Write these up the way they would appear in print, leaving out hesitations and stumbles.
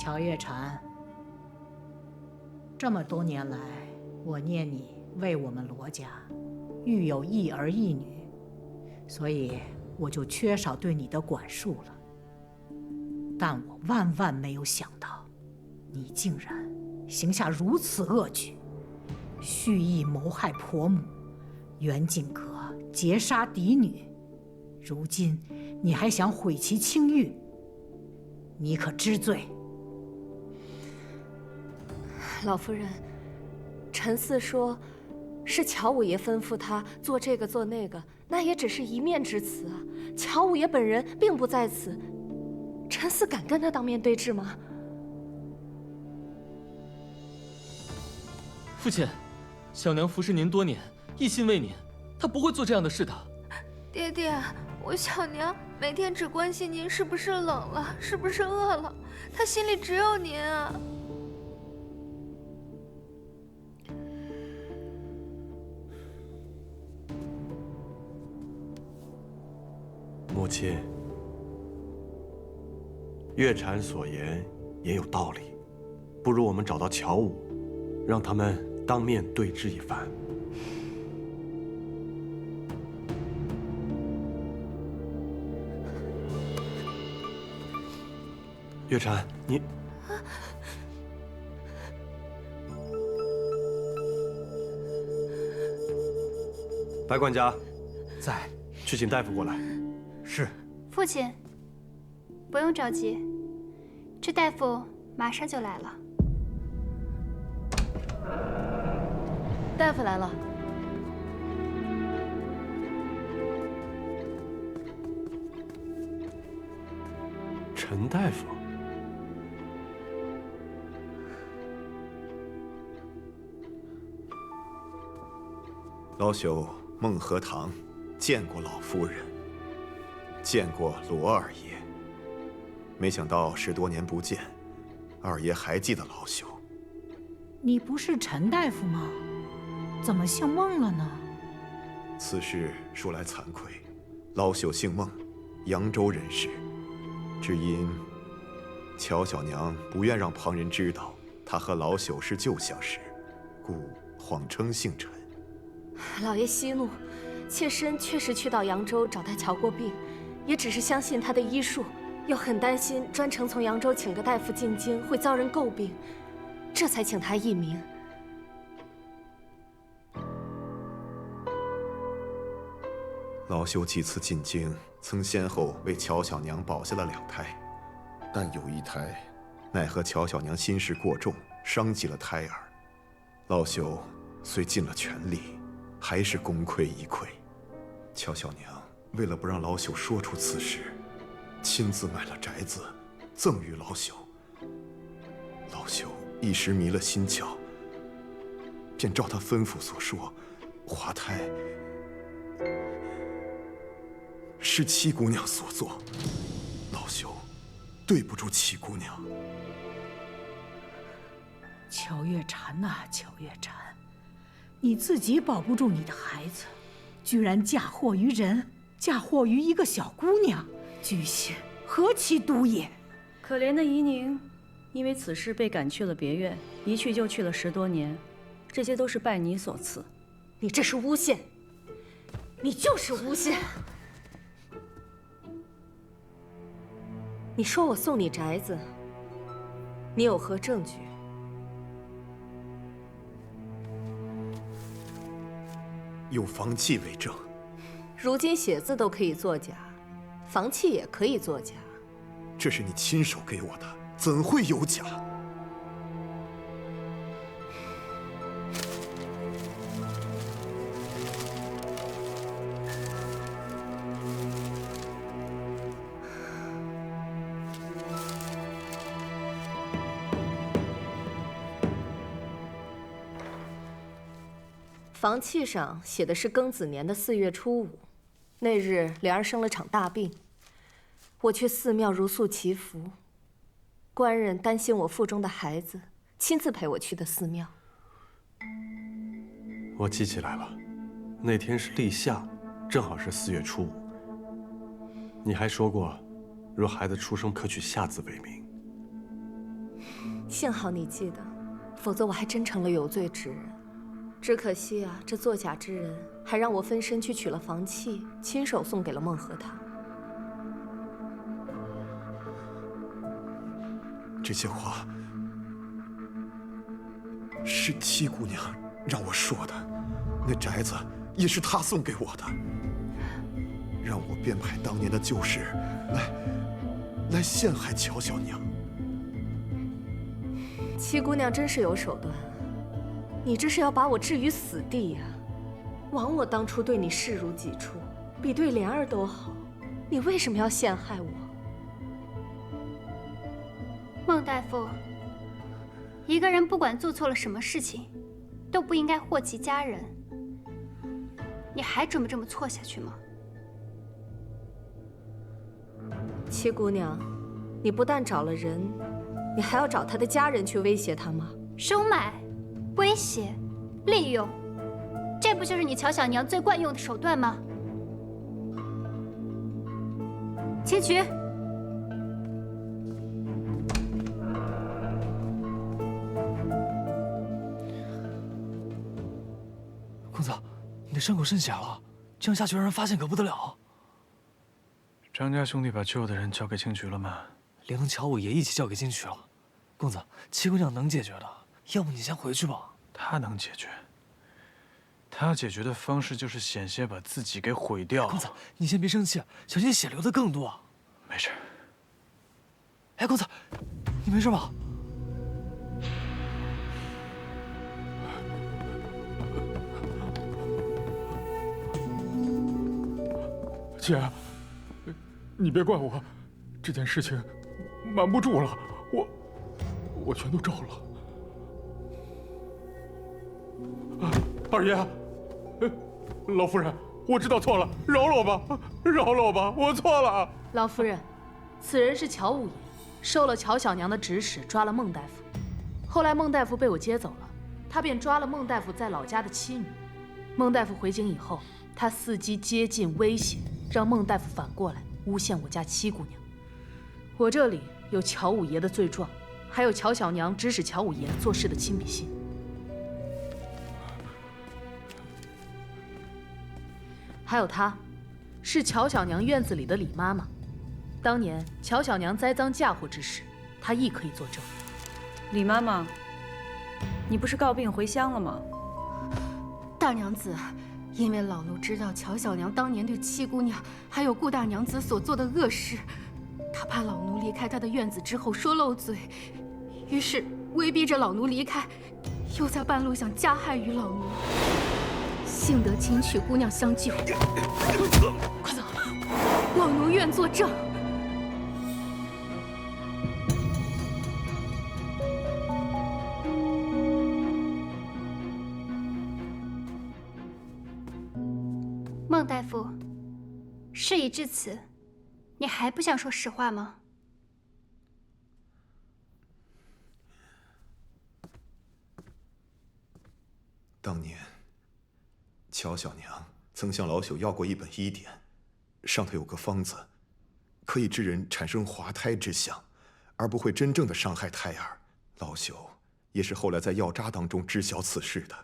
乔月禅，这么多年来，我念你为我们罗家育有一儿一女，所以我就缺少对你的管束了。但我万万没有想到，你竟然行下如此恶举，蓄意谋害婆母，袁景阁劫杀嫡女，如今你还想毁其清誉，你可知罪？老夫人，陈四说，是乔五爷吩咐他做这个做那个，那也只是一面之词啊。乔五爷本人并不在此，陈四敢跟他当面对质吗？父亲，小娘服侍您多年，一心为您，她不会做这样的事的。爹爹，我小娘每天只关心您是不是冷了，是不是饿了，她心里只有您啊。母亲，月禅所言也有道理，不如我们找到乔武，让他们当面对质一番。月禅，你……白管家，在，去请大夫过来。是。父亲，不用着急，这大夫马上就来了。大夫来了。陈大夫，老朽孟和堂见过老夫人，见过罗二爷，没想到10多年不见，二爷还记得老朽。你不是陈大夫吗？怎么姓孟了呢？此事说来惭愧，老朽姓孟，扬州人士，只因乔小娘不愿让旁人知道她和老朽是旧相识，故谎称姓陈。老爷息怒，妾身确实去到扬州找他瞧过病，也只是相信他的医术，又很担心专程从扬州请个大夫进京会遭人诟病，这才请他一名。老朽几次进京，曾先后为乔小娘保下了2胎，但有一胎，奈何乔小娘心事过重，伤及了胎儿。老朽虽尽了全力，还是功亏一篑。乔小娘为了不让老朽说出此事，亲自买了宅子，赠予老朽。老朽一时迷了心窍，便照他吩咐所说，滑胎是七姑娘所做，老朽对不住七姑娘。乔月禅呐，乔月禅，你自己保不住你的孩子，居然嫁祸于人，嫁祸于一个小姑娘，居心何其毒也！可怜的怡宁，因为此事被赶去了别院，一去就去了10多年，这些都是拜你所赐。你这是诬陷，你就是诬陷！你说我送你宅子，你有何证据？有房契为证。如今写字都可以作假，房契也可以作假。这是你亲手给我的，怎会有假？房契上写的是庚子年的4月初5，那日莲儿生了场大病，我去寺庙如素祈福，官人担心我腹中的孩子，亲自陪我去的寺庙。我记起来了，那天是立夏，正好是4月初5。你还说过，若孩子出生可取夏字为名。幸好你记得，否则我还真成了有罪之人。只可惜啊，这作假之人还让我分身去取了房契，亲手送给了孟和他。这些话是七姑娘让我说的，那宅子也是她送给我的，让我编排当年的旧事，来陷害乔小娘。七姑娘真是有手段，你这是要把我置于死地呀！枉我当初对你视如己出，比对莲儿都好，你为什么要陷害我？孟大夫，一个人不管做错了什么事情，都不应该祸及家人。你还准备这么错下去吗？七姑娘，你不但找了人，你还要找他的家人去威胁他吗？收买、威胁、利用，这不就是你乔小娘最惯用的手段吗？请取。公子，你的伤口渗血了，这样下去让人发现可不得了。张家兄弟把救的人交给青渠了吗？连同乔五爷一起交给金渠了。公子，七姑娘能解决的，要不你先回去吧。他能解决，他解决的方式就是险些把自己给毁掉。公子，你先别生气，小心血流的更多。没事。哎，公子，你没事吧？姐，你别怪我，这件事情瞒不住了，我全都招了。二爷，老夫人，我知道错了，饶了我吧，饶了我吧，我错了。老夫人，此人是乔五爷，受了乔小娘的指使抓了孟大夫，后来孟大夫被我接走了，他便抓了孟大夫在老家的妻女。孟大夫回京以后，他伺机接近威胁，让孟大夫反过来诬陷我家七姑娘。我这里有乔五爷的罪状，还有乔小娘指使乔五爷做事的亲笔信。还有她，是乔小娘院子里的李妈妈。当年乔小娘栽赃嫁祸之事，她亦可以作证。李妈妈，你不是告病回乡了吗？大娘子，因为老奴知道乔小娘当年对七姑娘还有顾大娘子所做的恶事，她怕老奴离开她的院子之后说漏嘴，于是威逼着老奴离开，又在半路想加害于老奴。幸得秦曲姑娘相救，快走！老奴愿作证。孟大夫，事已至此，你还不想说实话吗？当年，乔小娘曾向老朽要过一本医典，上头有个方子，可以致人产生滑胎之象，而不会真正的伤害胎儿。老朽也是后来在药渣当中知晓此事的。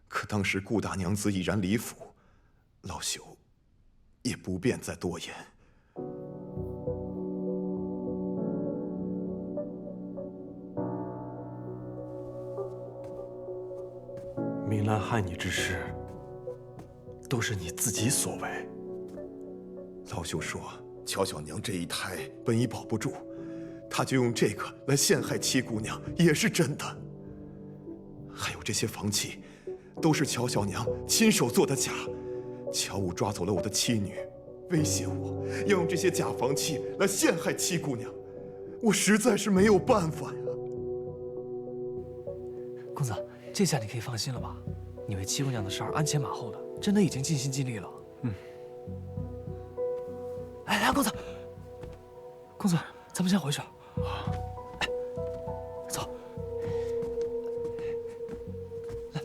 可当时顾大娘子已然离府，老朽也不便再多言。明兰害你之事，都是你自己所为。老朽说，乔小娘这一胎本已保不住，他就用这个来陷害七姑娘，也是真的。还有这些房契，都是乔小娘亲手做的假。乔武抓走了我的妻女，威胁我要用这些假房契来陷害七姑娘，我实在是没有办法呀。公子，这下你可以放心了吧？你为七姑娘的事儿鞍前马后的，真的已经尽心尽力了。哎，公子，公子，咱们先回去。哎，走。来，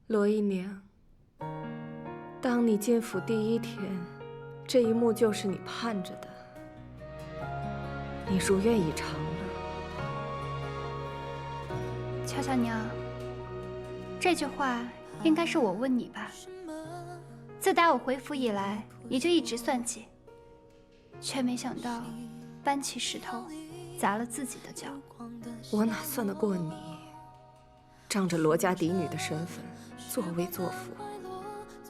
罗姨娘，当你进府第一天，这一幕就是你盼着的，你如愿以偿了。乔小娘，这句话应该是我问你吧？自打我回府以来，你就一直算计，却没想到搬起石头砸了自己的脚。我哪算得过你？仗着罗家嫡女的身份，作威作福，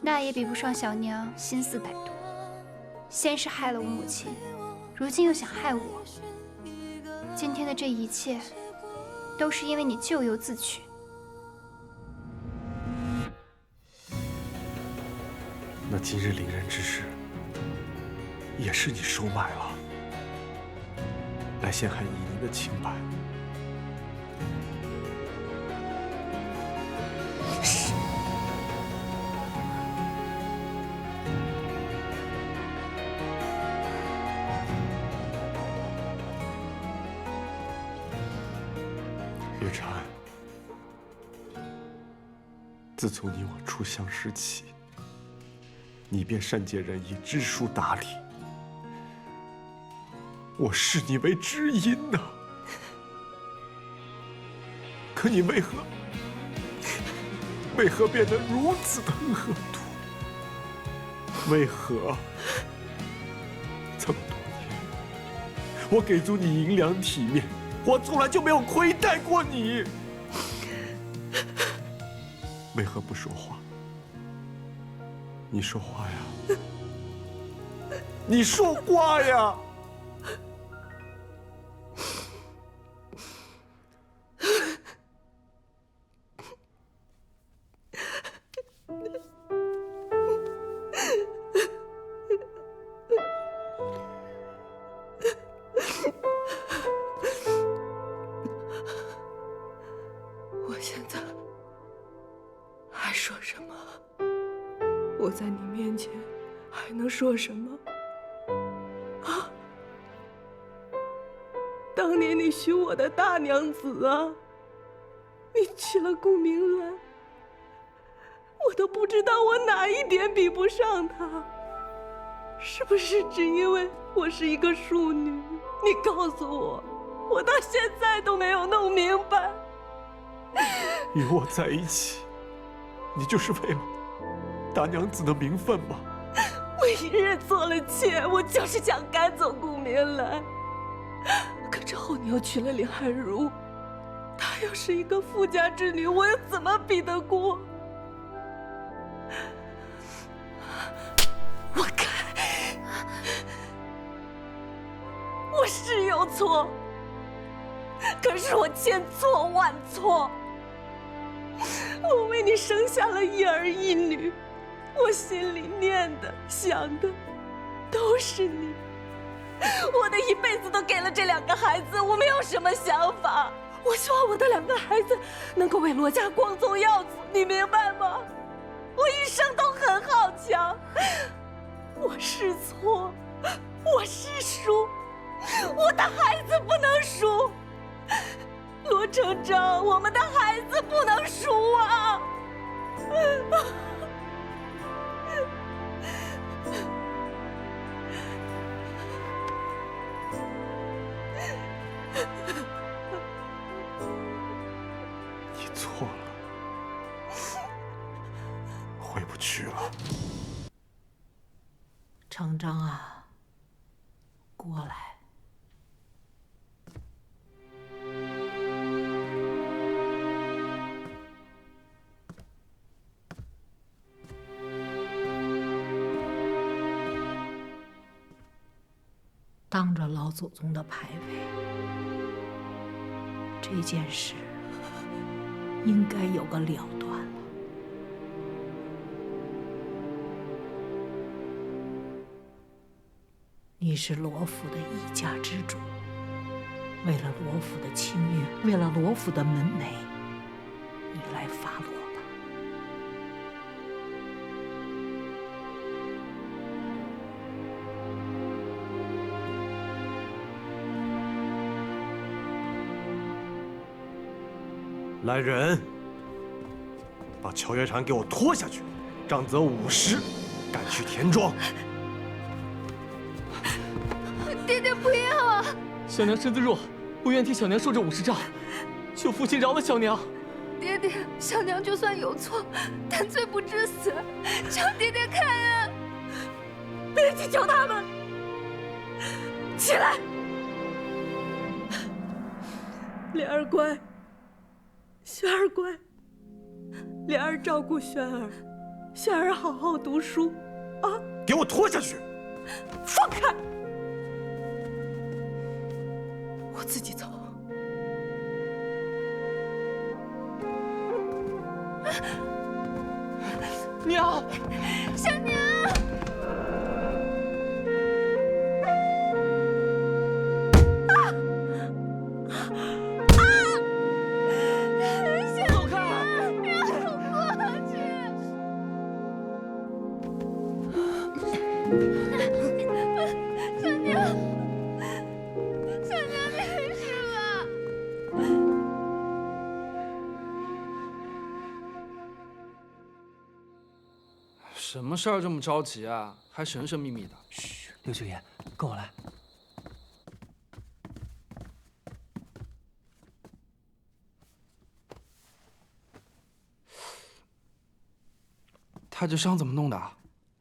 那也比不上小娘心思歹毒。先是害了我母亲，如今又想害我。今天的这一切，都是因为你咎由自取。那今日凌人之事，也是你收买了，来陷害依宁的清白。月禅，自从你我初相识起，你便善解人意，知书达理，我视你为知音呐。可你为何变得如此的恶毒？为何这么多年，我给足你银两体面，我从来就没有亏待过你，为何不说话？你说话呀！你说话呀！我现在还说什么？我在你面前还能说什么？啊！当年你许我的大娘子啊，你娶了顾明兰，我都不知道我哪一点比不上她，是不是只因为我是一个庶女？你告诉我，我到现在都没有弄明白。与我在一起，你就是为了大娘子的名分吗？我一日做了妾，我就是想赶走顾明兰。可之后你又娶了林寒如，她又是一个富家之女，我又怎么比得过？我看我是有错，可是我千错万错。我为你生下了一儿一女，我心里念的想的都是你，我的一辈子都给了这两个孩子，我没有什么想法，我希望我的两个孩子能够为罗家光宗耀祖，你明白吗？我一生都很好强，我是错，我是输，我的孩子不能输。罗成章，我们的孩子不能输啊！你错了，回不去了。成章啊，过来。当着老祖宗的牌位，这件事应该有个了断了。你是罗府的一家之主，为了罗府的清誉，为了罗府的门楣，你来发落吧。来人，把乔月禅给我拖下去，杖责50，赶去田庄。小娘身子弱，不愿替小娘受这50杖，求父亲饶了小娘。爹爹，小娘就算有错，但罪不至死，求爹爹开恩。别去求他们，起来。莲儿乖，轩儿乖，莲儿照顾轩儿，轩儿好好读书，啊！给我拖下去！放开！我自己走。娘，小娘。什么事儿这么着急啊？还神神秘秘的。嘘，刘九爷，跟我来。他这伤怎么弄的？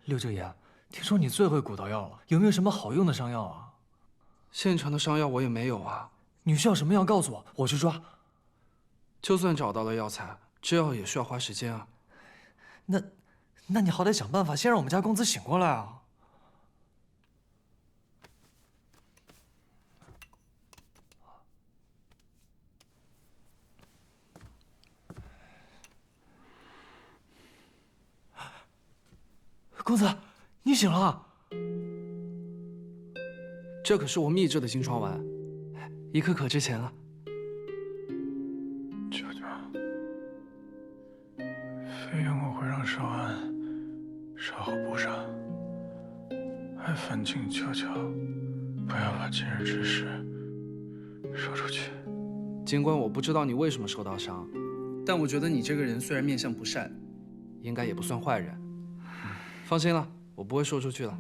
刘九爷，听说你最会古道药了，有没有什么好用的伤药啊？现成的伤药我也没有啊。你需要什么药告诉我，我去抓。就算找到了药材，制药也需要花时间啊。那你好歹想办法先让我们家公子醒过来啊！公子，你醒了。这可是我秘制的金疮丸，1颗可值钱了。舅舅，费用我会让少安稍后补上，还烦请舅舅不要把今日之事说出去。尽管我不知道你为什么受到伤，但我觉得你这个人虽然面相不善，应该也不算坏人。放心了，我不会说出去的。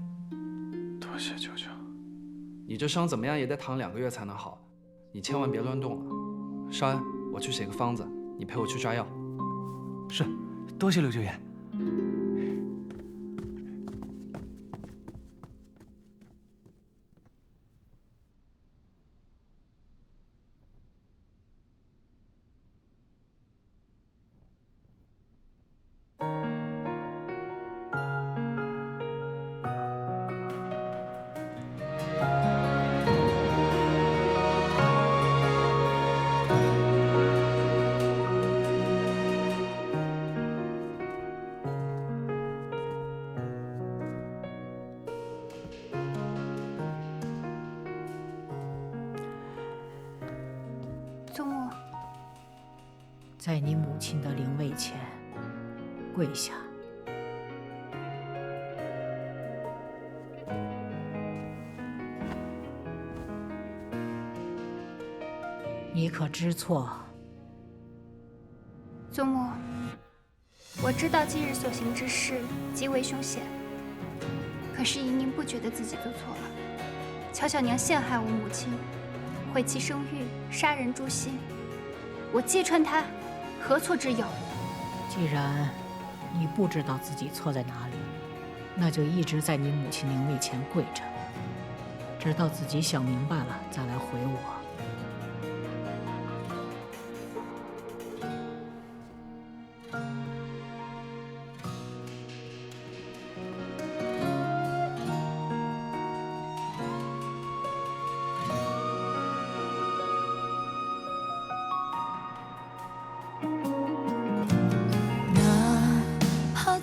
多谢舅舅。你这伤怎么样也得躺2个月才能好，你千万别乱动了。少安，我去写个方子，你陪我去抓药。是，多谢刘九爷。祖母，在你母亲的灵位前跪下。你可知错？祖母，我知道今日所行之事极为凶险，可是宜宁不觉得自己做错了。乔小娘陷害我母亲，毁其声誉，杀人诛心，我揭穿她，何错之有？既然你不知道自己错在哪里，那就一直在你母亲灵位前跪着，直到自己想明白了再来回我。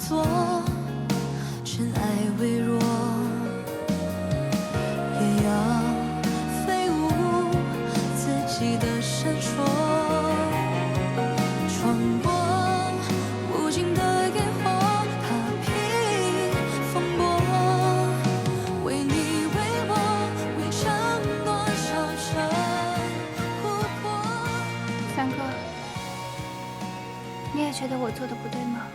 做尘埃微弱，也要飞舞自己的闪烁，穿过无尽的烟火，踏平风波，为你为我围成多少城湖泊。三哥，你也觉得我做的不对吗？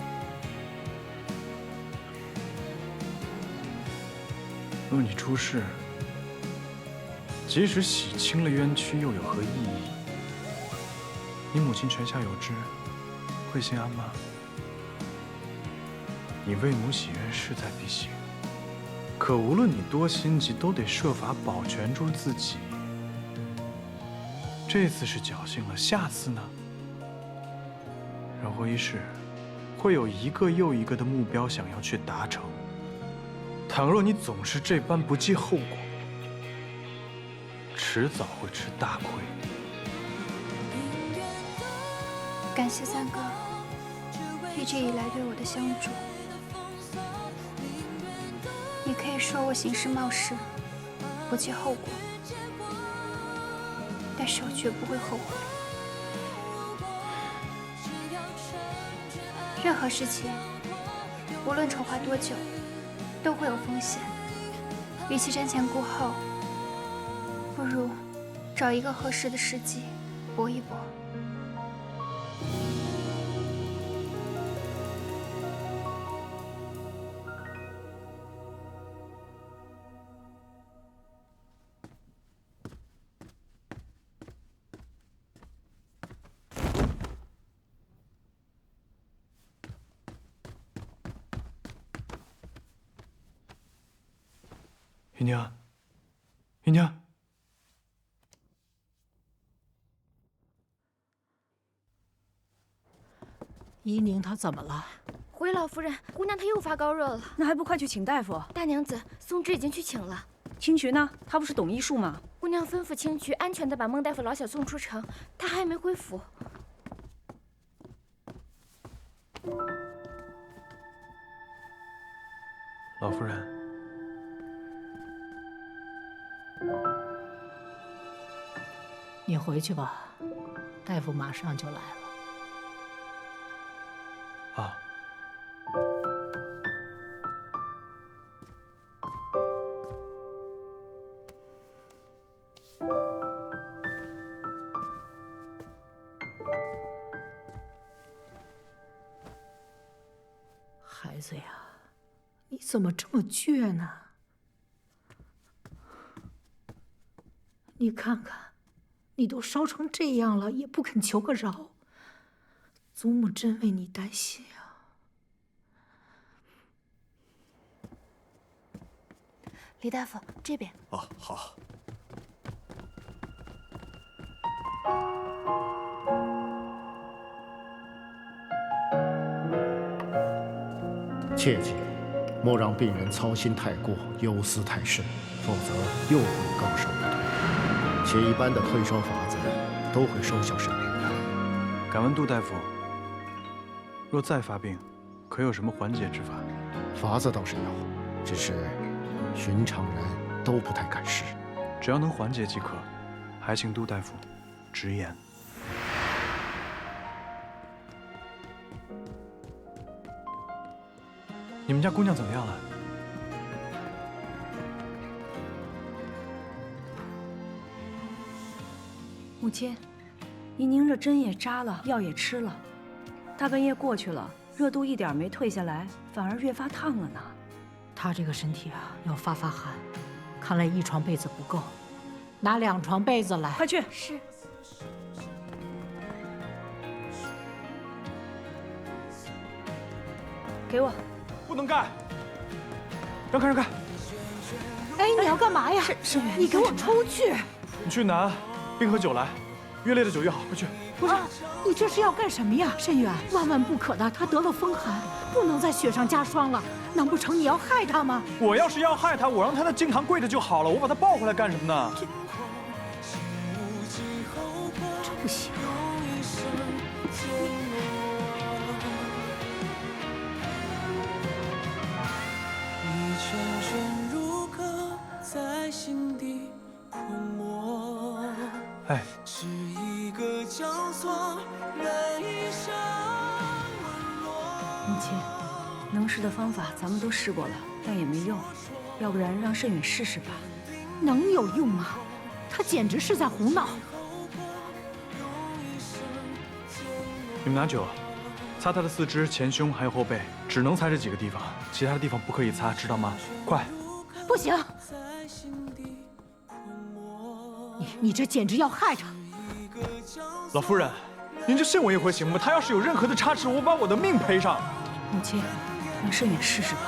若你出事，即使洗清了冤屈，又有何意义？你母亲泉下有知，会心安吗？你为母洗冤势在必行，可无论你多心急，都得设法保全住自己。这次是侥幸了，下次呢？人活一世，会有一个又一个的目标想要去达成。倘若你总是这般不计后果，迟早会吃大亏。感谢三哥一直以来对我的相助。你可以说我行事冒失，不计后果，但是我绝不会后悔。任何事情，无论筹划多久，都会有风险。与其瞻前顾后，不如找一个合适的时机搏一搏。姨娘，姨娘，怡宁她怎么了？回老夫人，姑娘她又发高热了。那还不快去请大夫？大娘子，松枝已经去请了。青渠呢？他不是懂医术吗？姑娘吩咐青渠安全地把孟大夫老小送出城，他还没恢复。老夫人。你回去吧，大夫马上就来了。啊。孩子呀，你怎么这么倔呢？你看看。你都烧成这样了，也不肯求个饶，祖母真为你担心啊！李大夫，这边。哦，好。切记，莫让病人操心太过，忧思太甚，否则又会更胜一退。且一般的退烧法子都会收效甚灵的。敢问杜大夫，若再发病，可有什么缓解之法？法子倒是有，只是寻常人都不太敢试。只要能缓解即可，还请杜大夫直言。你们家姑娘怎么样了？母亲，怡宁这针也扎了，药也吃了，大半夜过去了，热度一点没退下来，反而越发烫了呢。她这个身体啊，要发汗，看来1床被子不够，拿2床被子来。快去！是。给我。不能干！让开，让开！哎，你要干嘛呀？沈远，你给我出去！你去拿冰和酒来，越烈的酒越好，快去！不是，你这是要干什么呀，沈远？万万不可的，他得了风寒，不能在雪上加霜了。难不成你要害他吗？我要是要害他，我让他在经堂跪着就好了，我把他抱回来干什么呢？这不行。哎，母亲，能试的方法咱们都试过了，但也没用，要不然让慎远试试吧。能有用吗？他简直是在胡闹。你们拿酒，擦他的四肢、前胸还有后背，只能擦这几个地方，其他的地方不可以擦，知道吗？快！不行。你这简直要害他！老夫人，您就信我一回行吗？他要是有任何的差池，我把我的命赔上。母亲，让慎远试试吧。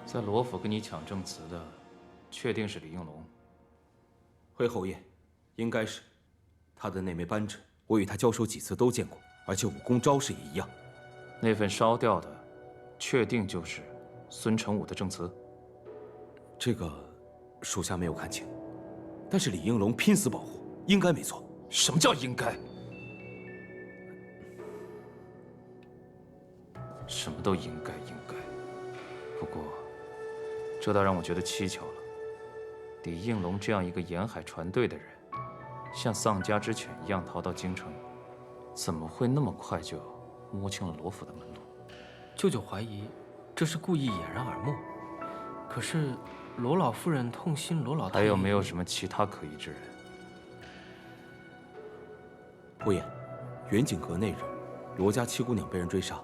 在罗府跟你抢证词的，确定是李应龙。回侯爷，应该是。他的那枚扳指，我与他交手几次都见过，而且武功招式也一样。那份烧掉的，确定就是孙承武的证词。这个，属下没有看清，但是李应龙拼死保护，应该没错。什么叫应该？什么都应该。不过，这倒让我觉得蹊跷了。李应龙这样一个沿海船队的人，像丧家之犬一样逃到京城，怎么会那么快就摸清了罗府的门路？舅舅怀疑这是故意掩人耳目，可是罗老夫人痛心罗老太爷。还有没有什么其他可疑之人？侯爷，远景阁那日，罗家七姑娘被人追杀，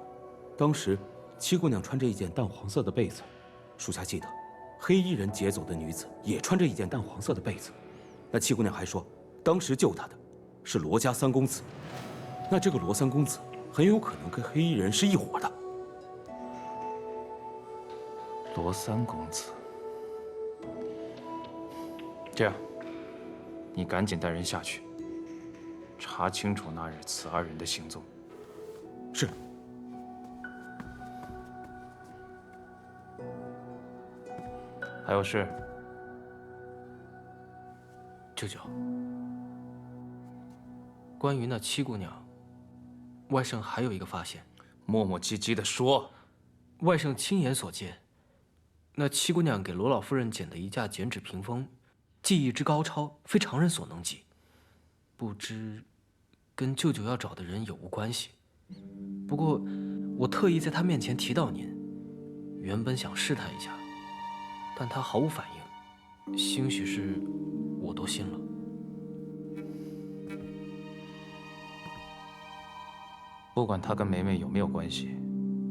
当时七姑娘穿着一件淡黄色的被子，属下记得，黑衣人劫走的女子也穿着一件淡黄色的被子。那七姑娘还说，当时救她的是罗家三公子，那这个罗三公子很有可能跟黑衣人是一伙的。罗三公子，这样，你赶紧带人下去，查清楚那日此二人的行踪。是。还有事？舅舅，关于那七姑娘，外甥还有一个发现。磨磨唧唧地说。外甥亲眼所见，那七姑娘给罗老夫人剪的一架剪纸屏风，技艺之高超，非常人所能及。不知跟舅舅要找的人有无关系？不过我特意在他面前提到您，原本想试探一下，但他毫无反应，兴许是我多心了。不管他跟梅梅有没有关系，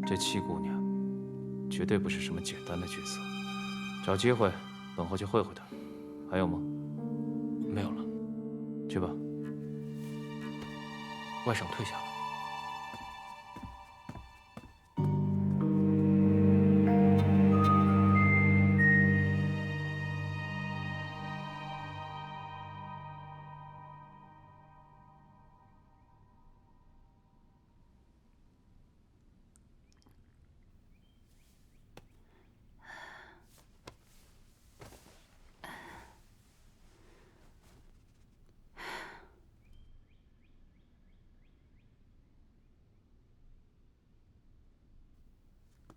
这七姑娘绝对不是什么简单的角色。找机会等候去会会她。还有吗？没有了。去吧。外甥退下了。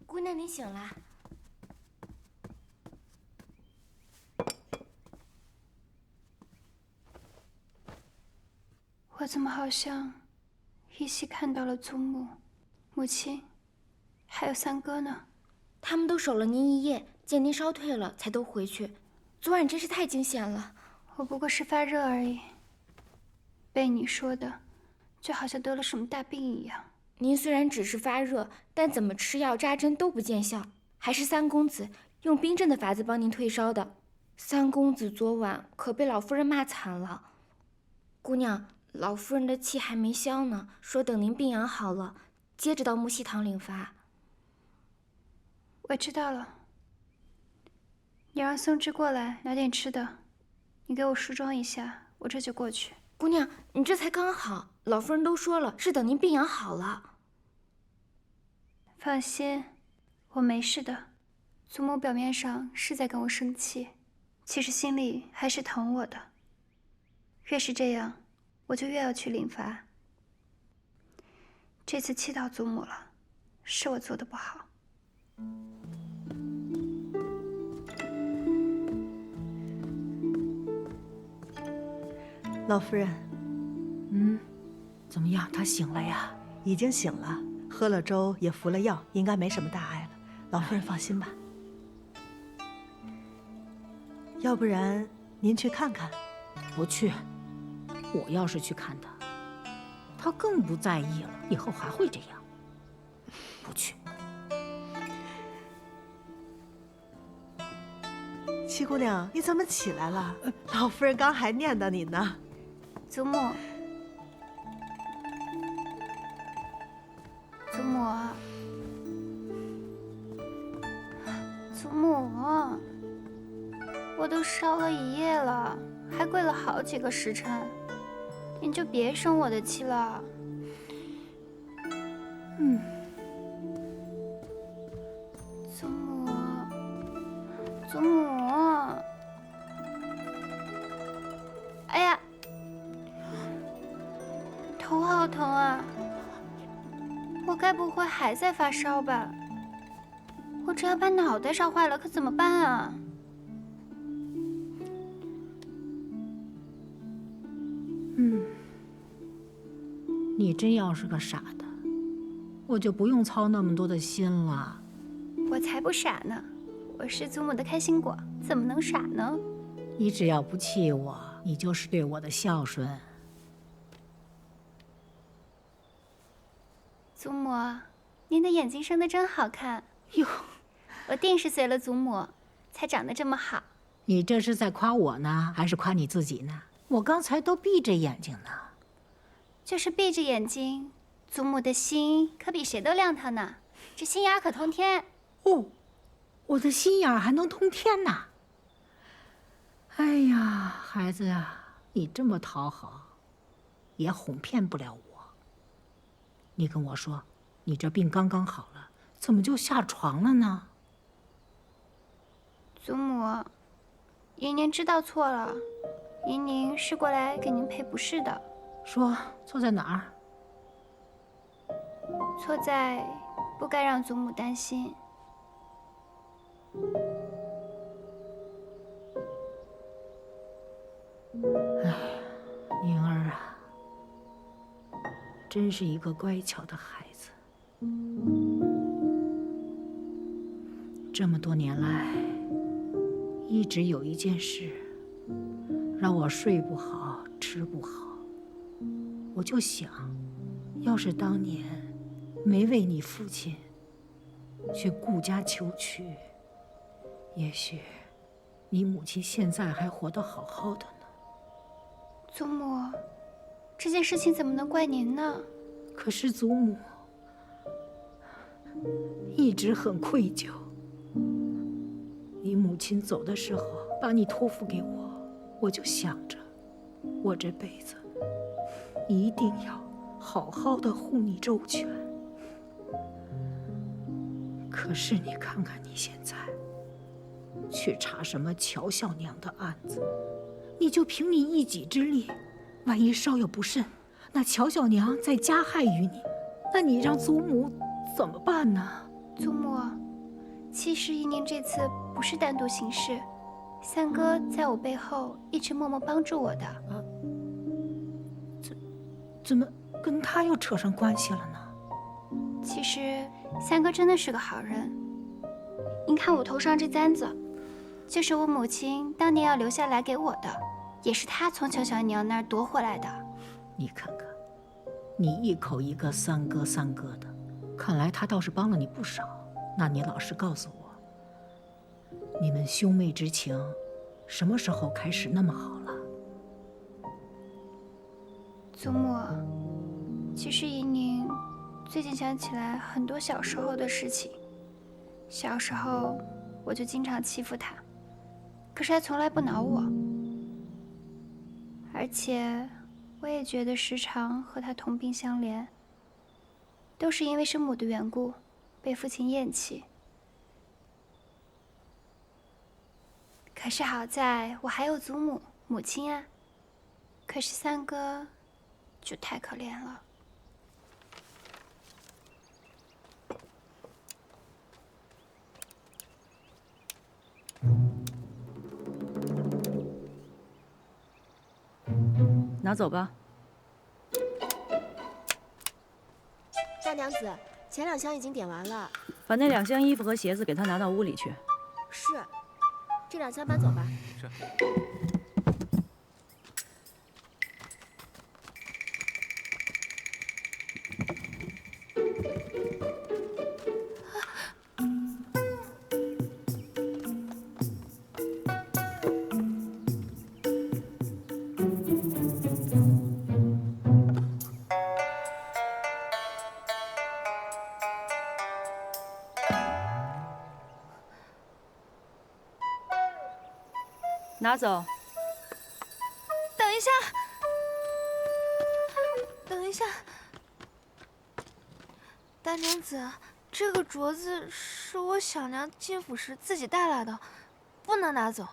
姑娘，你醒了。我怎么好像依稀看到了祖母、母亲，还有三哥呢？他们都守了您一夜，见您烧退了，才都回去。昨晚真是太惊险了。我不过是发热而已，被你说的，就好像得了什么大病一样。您虽然只是发热，但怎么吃药扎针都不见效，还是三公子用冰镇的法子帮您退烧的。三公子昨晚可被老夫人骂惨了。姑娘，老夫人的气还没消呢，说等您病养好了，接着到木樨堂领罚。我知道了。你让松枝过来拿点吃的，你给我梳妆一下，我这就过去。姑娘，你这才刚好，老夫人都说了，是等您病养好了。放心，我没事的。祖母表面上是在跟我生气，其实心里还是疼我的。越是这样，我就越要去领罚。这次气到祖母了，是我做的不好。老夫人，怎么样？他醒了呀？已经醒了，喝了粥也服了药，应该没什么大碍了。老夫人放心吧。要不然您去看看？不去。我要是去看他，他更不在意了，以后还会这样。不去。七姑娘，你怎么起来了？老夫人刚还念叨你呢。祖母，祖母，祖母，我都烧了一夜了，还跪了好几个时辰，您就别生我的气了。祖母，祖母，哎呀，头好疼啊！我该不会还在发烧吧？我这要把脑袋烧坏了，可怎么办啊？你真要是个傻的，我就不用操那么多的心了。我才不傻呢，我是祖母的开心果，怎么能傻呢？你只要不气我，你就是对我的孝顺。祖母，您的眼睛生得真好看哟！我定是随了祖母，才长得这么好。你这是在夸我呢，还是夸你自己呢？我刚才都闭着眼睛呢。就是闭着眼睛，祖母的心可比谁都亮堂呢，这心眼可通天。哦，我的心眼还能通天呐！哎呀，孩子呀，你这么讨好，也哄骗不了我。你跟我说，你这病刚刚好了，怎么就下床了呢？祖母，姨娘知道错了，姨娘是过来给您赔不是的。说错在哪儿？错在不该让祖母担心。哎，宁儿啊，真是一个乖巧的孩子。这么多年来，一直有一件事让我睡不好，吃不好。我就想，要是当年没为你父亲去顾家求娶，也许你母亲现在还活得好好的呢。祖母，这件事情怎么能怪您呢？可是祖母一直很愧疚。你母亲走的时候把你托付给我，我就想着，我这辈子一定要好好的护你周全。可是你看看你现在，去查什么乔小娘的案子，你就凭你一己之力，万一稍有不慎，那乔小娘再加害于你，那你让祖母怎么办呢？祖母，其实姨娘这次不是单独行事，三哥在我背后一直默默帮助我的。怎么跟他又扯上关系了呢？其实三哥真的是个好人。您看我头上这簪子，就是我母亲当年要留下来给我的，也是她从乔小娘那儿夺回来的。你看看，你一口一个三哥三哥的，看来他倒是帮了你不少。那你老实告诉我，你们兄妹之情什么时候开始那么好了？祖母，其实姨娘最近想起来很多小时候的事情。小时候我就经常欺负她，可是她从来不恼我。而且我也觉得时常和她同病相怜，都是因为生母的缘故，被父亲厌弃。可是好在我还有祖母、母亲啊。可是三哥就太可怜了。拿走吧。大娘子，前2箱已经点完了，把那2箱衣服和鞋子给他拿到屋里去。是，这2箱搬走吧。是。拿走。等一下，等一下，大娘子，这个镯子是我小娘进府时自己带来的，不能拿走。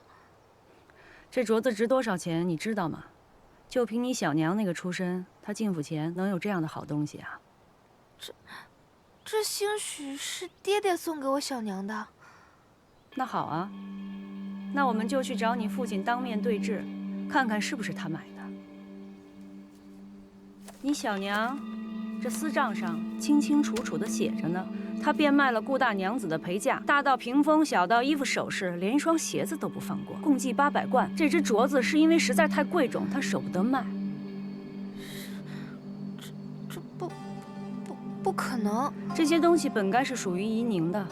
这镯子值多少钱，你知道吗？就凭你小娘那个出身，她进府前能有这样的好东西啊？这兴许是爹爹送给我小娘的。那好啊，那我们就去找你父亲当面对质，看看是不是他买的。你小娘这私账上清清楚楚的写着呢，她变卖了顾大娘子的陪嫁，大到屏风，小到衣服首饰，连一双鞋子都不放过，共计800贯。这只镯子是因为实在太贵重，她舍不得卖。这不可能！这些东西本该是属于怡宁的，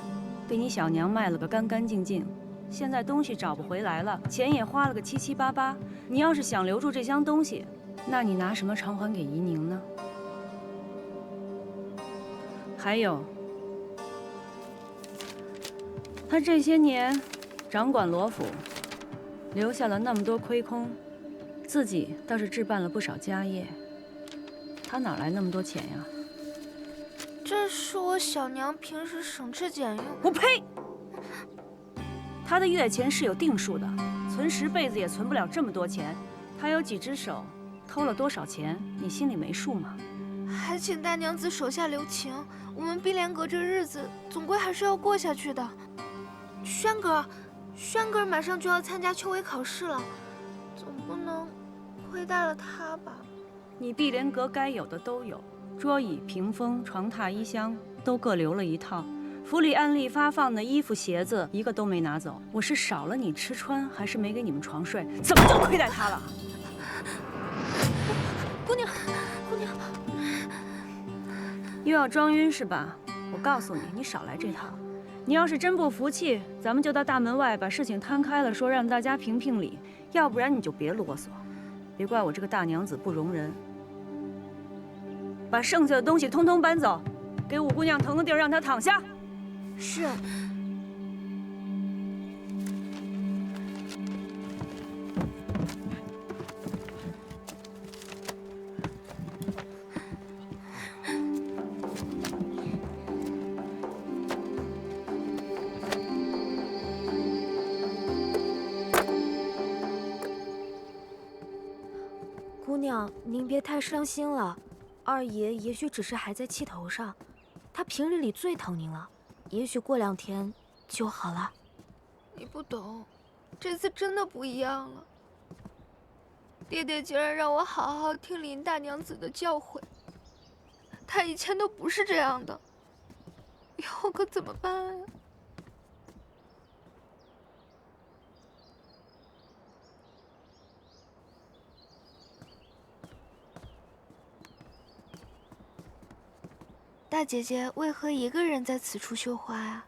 被你小娘卖了个干干净净。现在东西找不回来了，钱也花了个七七八八。你要是想留住这箱东西，那你拿什么偿还给怡宁呢？还有，他这些年掌管罗府，留下了那么多亏空，自己倒是置办了不少家业。他哪来那么多钱呀？这是我小娘平时省吃俭用。我呸！他的月钱是有定数的，存10辈子也存不了这么多钱。他有几只手，偷了多少钱，你心里没数吗？还请大娘子手下留情，我们碧莲阁这日子总归还是要过下去的。轩哥马上就要参加秋闱考试了，总不能亏待了他吧？你碧莲阁该有的都有，桌椅、屏风、床榻、衣箱都各留了一套。府里按例发放的衣服、鞋子一个都没拿走。我是少了你吃穿，还是没给你们床睡？怎么就亏待他了？姑娘，又要装晕是吧？我告诉你，你少来这套。你要是真不服气，咱们就到大门外把事情摊开了说，让大家评评理。要不然你就别啰嗦，别怪我这个大娘子不容人。把剩下的东西通通搬走，给五姑娘腾个地儿，让她躺下。是。姑娘，您别太伤心了，二爷也许只是还在气头上，他平日里最疼您了，也许过2天就好了。你不懂，这次真的不一样了。爹爹竟然让我好好听林大娘子的教诲，他以前都不是这样的，以后可怎么办呀？大姐姐为何一个人在此处绣花呀？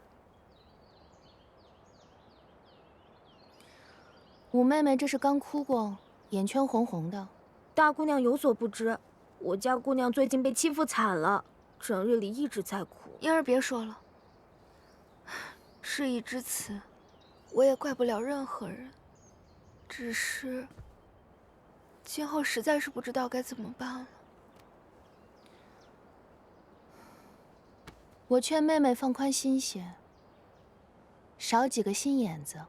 五妹妹这是刚哭过，眼圈红红的。大姑娘有所不知，我家姑娘最近被欺负惨了，整日里一直在哭。嫣儿别说了，事已至此，我也怪不了任何人，只是今后实在是不知道该怎么办了。我劝妹妹放宽心些，少几个心眼子，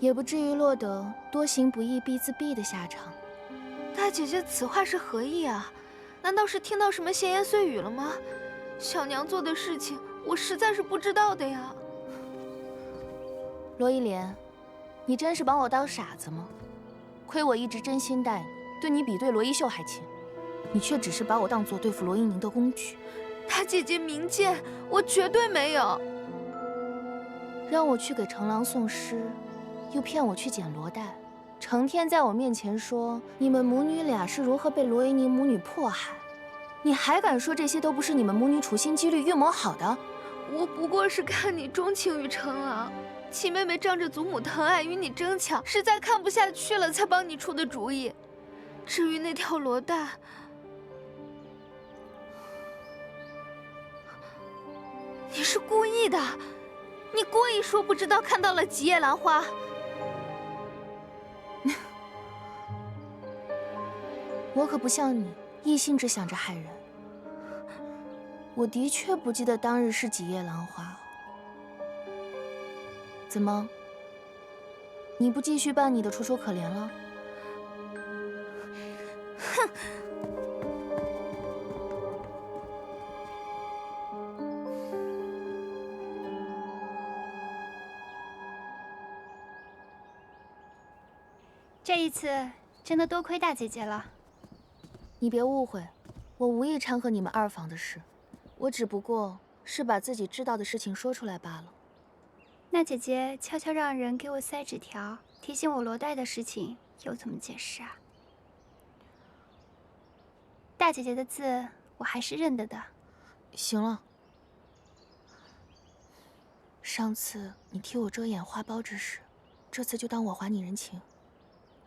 也不至于落得多行不义必自毙的下场。大姐姐此话是何意啊？难道是听到什么闲言碎语了吗？小娘做的事情，我实在是不知道的呀。罗一莲，你真是把我当傻子吗？亏我一直真心待你，对你比对罗一秀还亲，你却只是把我当做对付罗一宁的工具。大姐姐明鉴，我绝对没有。让我去给程郎送诗，又骗我去捡罗带，成天在我面前说你们母女俩是如何被罗一宁母女迫害，你还敢说这些都不是你们母女处心积虑预谋好的？我不过是看你钟情于程郎，七妹妹仗着祖母疼爱与你争抢，实在看不下去了才帮你出的主意。至于那条罗带，你是故意的，你故意说不知道看到了吉野兰花。我可不像你，一心只想着害人。我的确不记得当日是几夜兰花。怎么？你不继续扮你的楚楚可怜了？哼！这一次真的多亏大姐姐了。你别误会，我无意掺和你们二房的事，我只不过是把自己知道的事情说出来罢了。那姐姐悄悄让人给我塞纸条，提醒我罗带的事情，又怎么解释啊？大姐姐的字我还是认得的。行了，上次你替我遮掩花苞之事，这次就当我还你人情。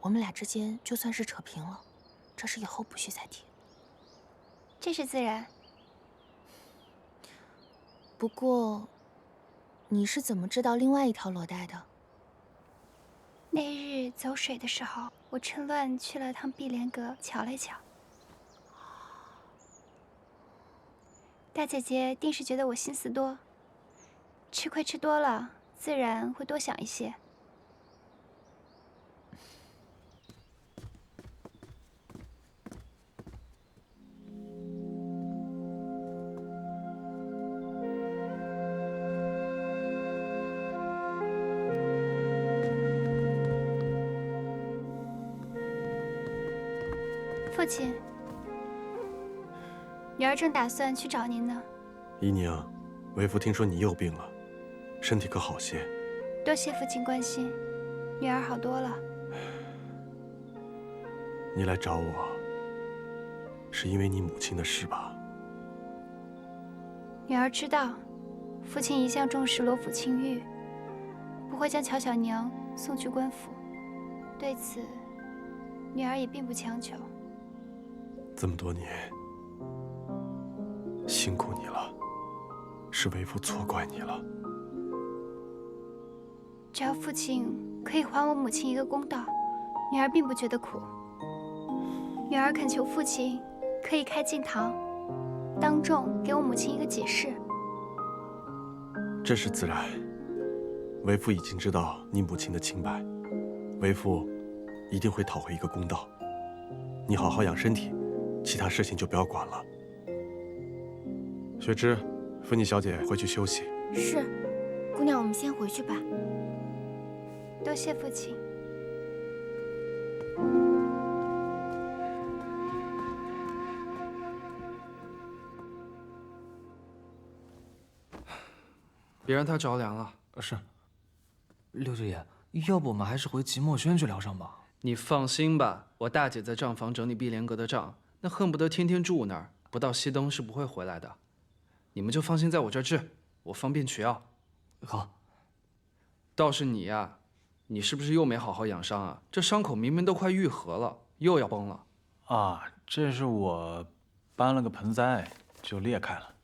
我们俩之间就算是扯平了，这事以后不许再提。这是自然。不过，你是怎么知道另外一条裸带的？那日走水的时候，我趁乱去了趟碧莲阁瞧了瞧。大姐姐定是觉得我心思多，吃亏吃多了，自然会多想一些。父亲，女儿正打算去找您呢。姨娘，为父听说你又病了，身体可好些？多谢父亲关心，女儿好多了。你来找我，是因为你母亲的事吧？女儿知道，父亲一向重视罗府清誉，不会将乔小娘送去官府。对此，女儿也并不强求。这么多年，辛苦你了，是为父错怪你了。只要父亲可以还我母亲一个公道，女儿并不觉得苦。女儿恳求父亲可以开敬堂，当众给我母亲一个解释。这是自然，为父已经知道你母亲的清白，为父一定会讨回一个公道。你好好养身体，其他事情就不要管了。雪芝，扶你小姐回去休息。是，姑娘，我们先回去吧。多谢父亲。别让他着凉了。是。六舅爷，要不我们还是回即墨轩去疗伤吧？你放心吧，我大姐在账房整理碧莲阁的账，那恨不得天天住那儿，不到熄灯是不会回来的。你们就放心在我这儿治，我方便取药。好。倒是你呀，你是不是又没好好养伤啊？这伤口明明都快愈合了，又要崩了。啊，这是我搬了个盆栽就裂开了。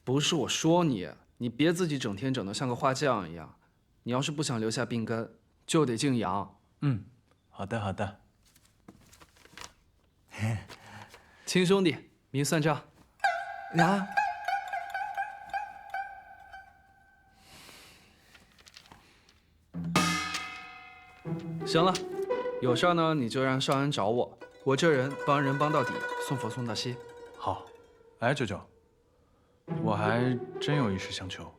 不是我说你，你别自己整天整得像个花匠一样。你要是不想留下病根，就得静养。嗯，好的好的。亲兄弟，明算账。啊。行了，有事儿呢你就让少安找我，我这人帮人帮到底，送佛送到西。好，哎，舅舅，我还真有一事相求。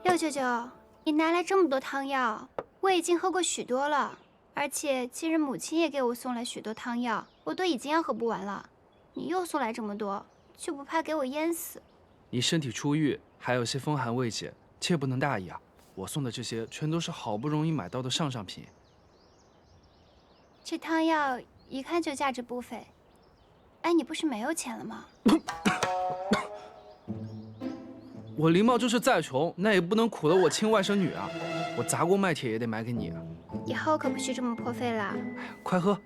六舅舅，你拿来这么多汤药，我已经喝过许多了，而且今日母亲也给我送来许多汤药，我都已经要喝不完了。你又送来这么多，就不怕给我淹死？你身体初愈，还有些风寒未解，切不能大意啊。我送的这些全都是好不容易买到的上品。这汤药一看就价值不菲。哎，你不是没有钱了吗？我林茂就是再穷，那也不能苦了我亲外甥女啊！我砸锅卖铁也得买给你啊！以后可不许这么破费啦！快喝！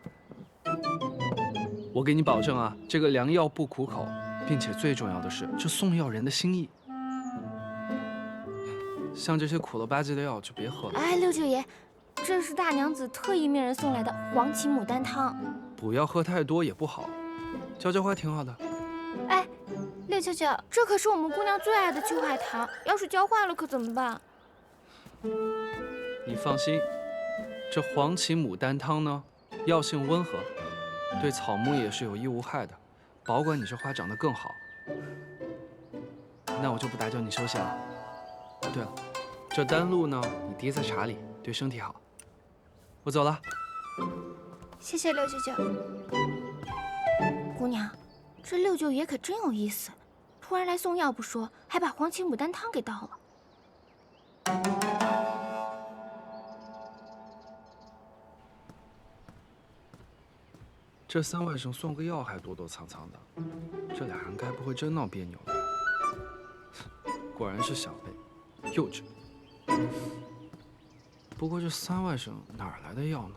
我给你保证啊，这个良药不苦口，并且最重要的是，这送药人的心意。像这些苦了吧唧的药就别喝了。哎，六舅爷，这是大娘子特意命人送来的黄芪牡丹汤。不要喝太多也不好，浇花挺好的。哎，六舅舅，这可是我们姑娘最爱的秋海棠，要是浇坏了可怎么办？你放心，这黄芪牡丹汤呢，药性温和，对草木也是有益无害的，保管你这花长得更好。那我就不打搅你休息了。对了，这丹露呢，你滴在茶里，对身体好。我走了。谢谢六舅舅。姑娘，这六舅爷可真有意思，突然来送药不说，还把黄芪牡丹汤给倒了。这三外甥送个药还躲躲藏藏的，这俩人该不会真闹别扭了？果然是小辈，幼稚。不过这三外甥哪儿来的药呢？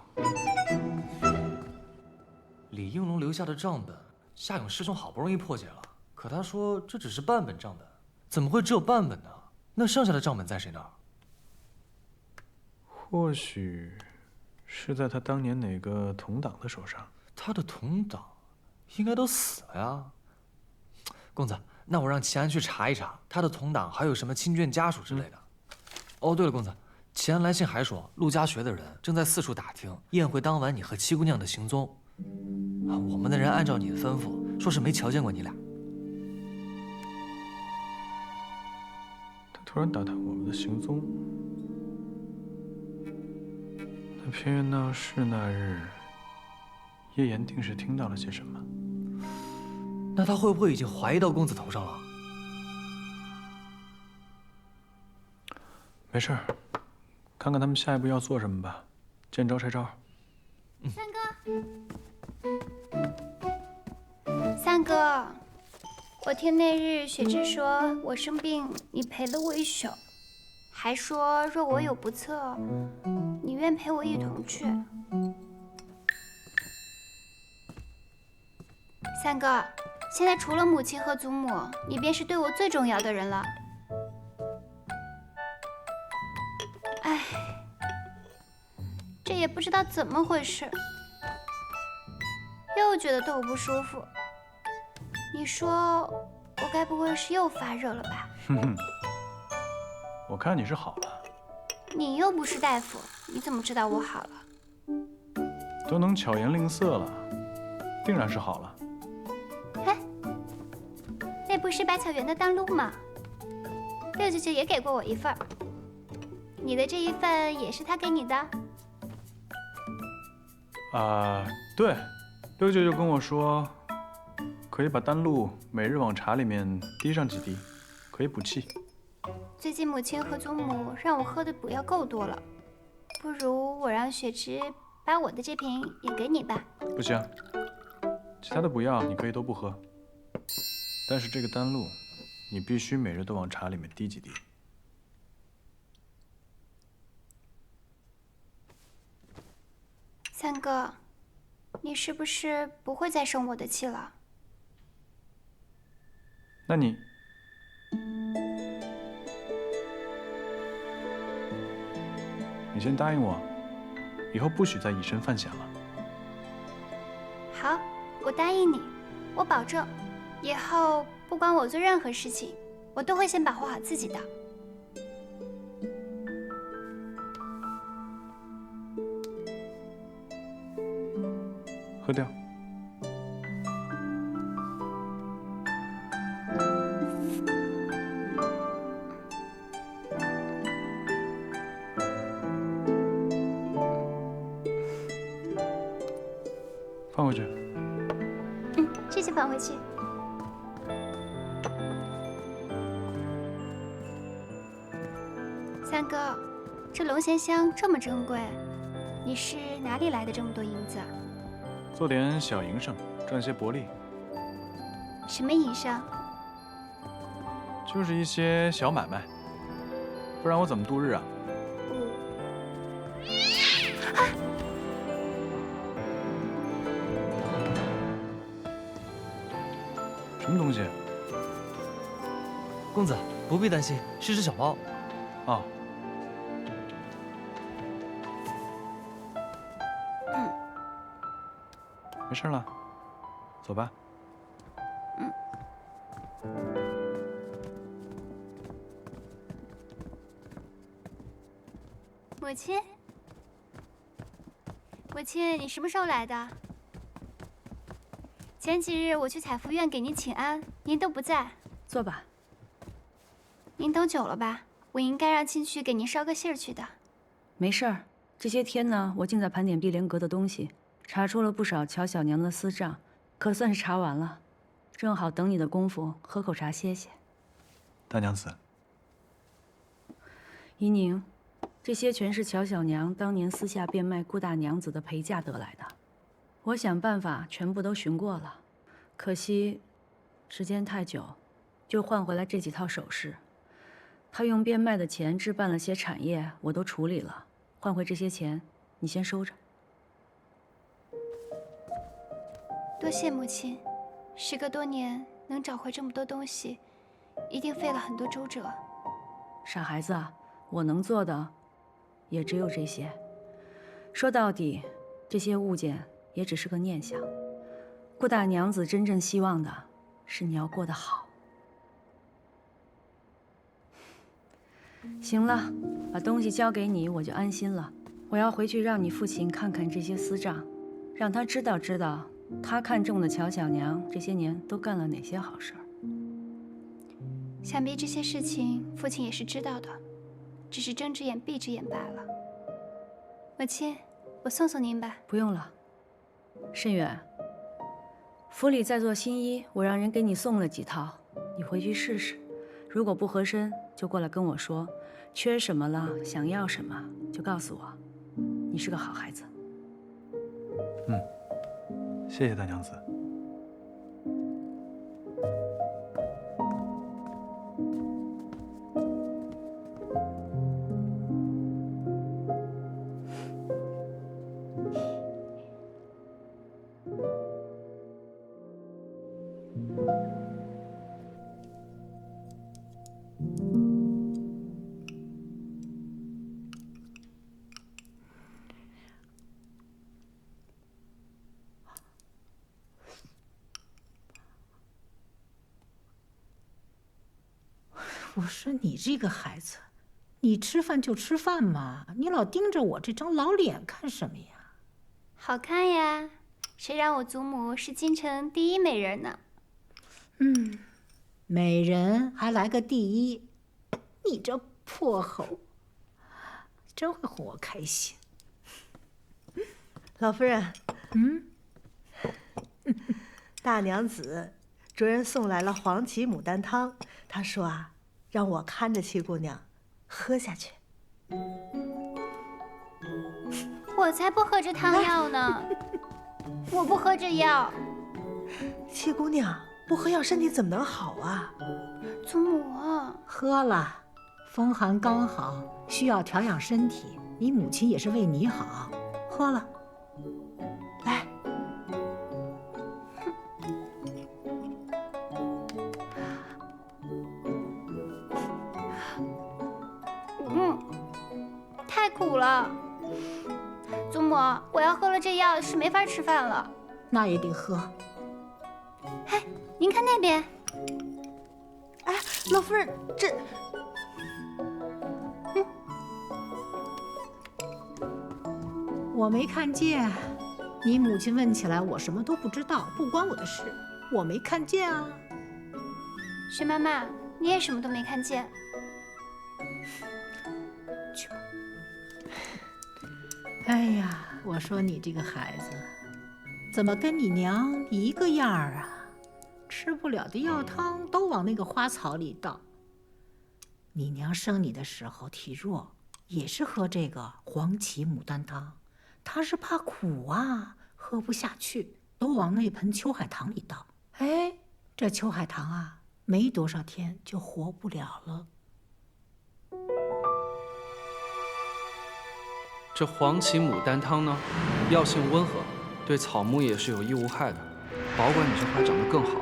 李应龙留下的账本，夏勇师兄好不容易破解了，可他说这只是半本账本，怎么会只有半本呢？那剩下的账本在谁那儿？或许是在他当年哪个同党的手上。他的同党应该都死了呀。公子，那我让齐安去查一查他的同党还有什么亲眷家属之类的。哦，对了，公子，齐安来信还说陆家学的人正在四处打听宴会当晚你和七姑娘的行踪。我们的人按照你的吩咐，说是没瞧见过你俩。他突然打探我们的行踪，那偏院闹事那日，叶岩定是听到了些什么？那他会不会已经怀疑到公子头上了？没事儿，看看他们下一步要做什么吧，见招拆招。三哥，三哥，我听那日雪芝说我生病，你陪了我一宿，还说若我有不测，你愿陪我一同去。三哥，现在除了母亲和祖母，你便是对我最重要的人了。哎，这也不知道怎么回事，又觉得头不舒服。你说我该不会是又发热了吧？哼哼，我看你是好了。你又不是大夫，你怎么知道我好了？都能巧言令色了，定然是好了。哎，那不是百草园的丹露吗？六舅舅也给过我一份儿，你的这一份也是他给你的？对，六舅舅跟我说，可以把丹露每日往茶里面滴上几滴，可以补气。最近母亲和祖母让我喝的补药够多了，不如我让雪芝把我的这瓶也给你吧。不行，其他的补药你可以都不喝，但是这个丹露，你必须每日都往茶里面滴几滴。三哥，你是不是不会再生我的气了？那你先答应我，以后不许再以身犯险了。好，我答应你，我保证，以后不管我做任何事情，我都会先保护好自己的。喝掉。放回去。这些放回去。三哥，这龙涎香这么珍贵，你是哪里来的这么多银子？做点小营生，赚些薄利。什么营生？就是一些小买卖，不然我怎么度日啊？什么东西？公子不必担心，是只小猫。哦。没事了，走吧。母亲，母亲，你什么时候来的？前几日我去彩福院给您请安，您都不在。坐吧。您等久了吧？我应该让亲去给您捎个信儿去的。没事儿，这些天呢，我竟在盘点碧莲阁的东西，查出了不少乔小娘的私账，可算是查完了。正好等你的功夫，喝口茶歇歇。大娘子，怡宁，这些全是乔小娘当年私下变卖顾大娘子的陪嫁得来的。我想办法全部都寻过了，可惜时间太久，就换回来这几套首饰。她用变卖的钱置办了些产业，我都处理了，换回这些钱，你先收着。多谢母亲，时隔多年能找回这么多东西，一定费了很多周折。傻孩子啊，我能做的也只有这些。说到底，这些物件也只是个念想。顾大娘子真正希望的是你要过得好。行了，把东西交给你，我就安心了。我要回去让你父亲看看这些私账，让他知道他看中的乔小娘这些年都干了哪些好事儿。想必这些事情父亲也是知道的，只是睁只眼闭只眼罢了。母亲，我送送您吧。不用了。慎远，府里在做新衣，我让人给你送了几套，你回去试试。如果不合身，就过来跟我说，缺什么了，想要什么就告诉我。你是个好孩子。谢谢大娘子。我说你这个孩子，你吃饭就吃饭嘛，你老盯着我这张老脸干什么呀？好看呀，谁让我祖母是京城第一美人呢？美人还来个第一，你这破猴，真会哄我开心。老夫人，大娘子，主人送来了黄芪牡丹汤，他说啊，让我看着七姑娘喝下去。我才不喝这汤药呢，我不喝这药。七姑娘不喝药，身体怎么能好啊？祖母，喝了，风寒刚好，需要调养身体。你母亲也是为你好，喝了。来，太苦了。祖母，我要喝了这药是没法吃饭了。那也得喝。哎，您看那边。哎，老夫人，这……我没看见。你母亲问起来，我什么都不知道，不关我的事，我没看见啊。薛妈妈，你也什么都没看见。哎呀，我说你这个孩子，怎么跟你娘一个样儿啊？吃不了的药汤都往那个花草里倒。你娘生你的时候体弱，也是喝这个黄芪牡丹汤，她是怕苦啊，喝不下去，都往那盆秋海棠里倒。哎，这秋海棠啊，没多少天就活不了了。这黄芪牡丹汤呢，药性温和，对草木也是有益无害的，保管你这花长得更好。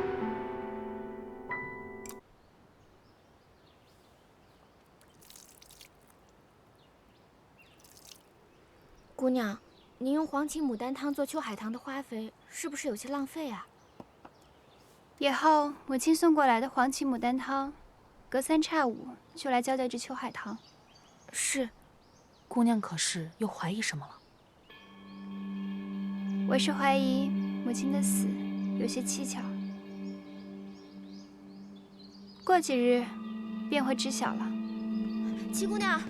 姑娘，您用黄芪牡丹汤做秋海棠的花肥，是不是有些浪费啊？以后母亲送过来的黄芪牡丹汤，隔3差5就来浇这秋海棠。是，姑娘可是又怀疑什么了？我是怀疑母亲的死有些蹊跷，过几日便会知晓了。七姑娘，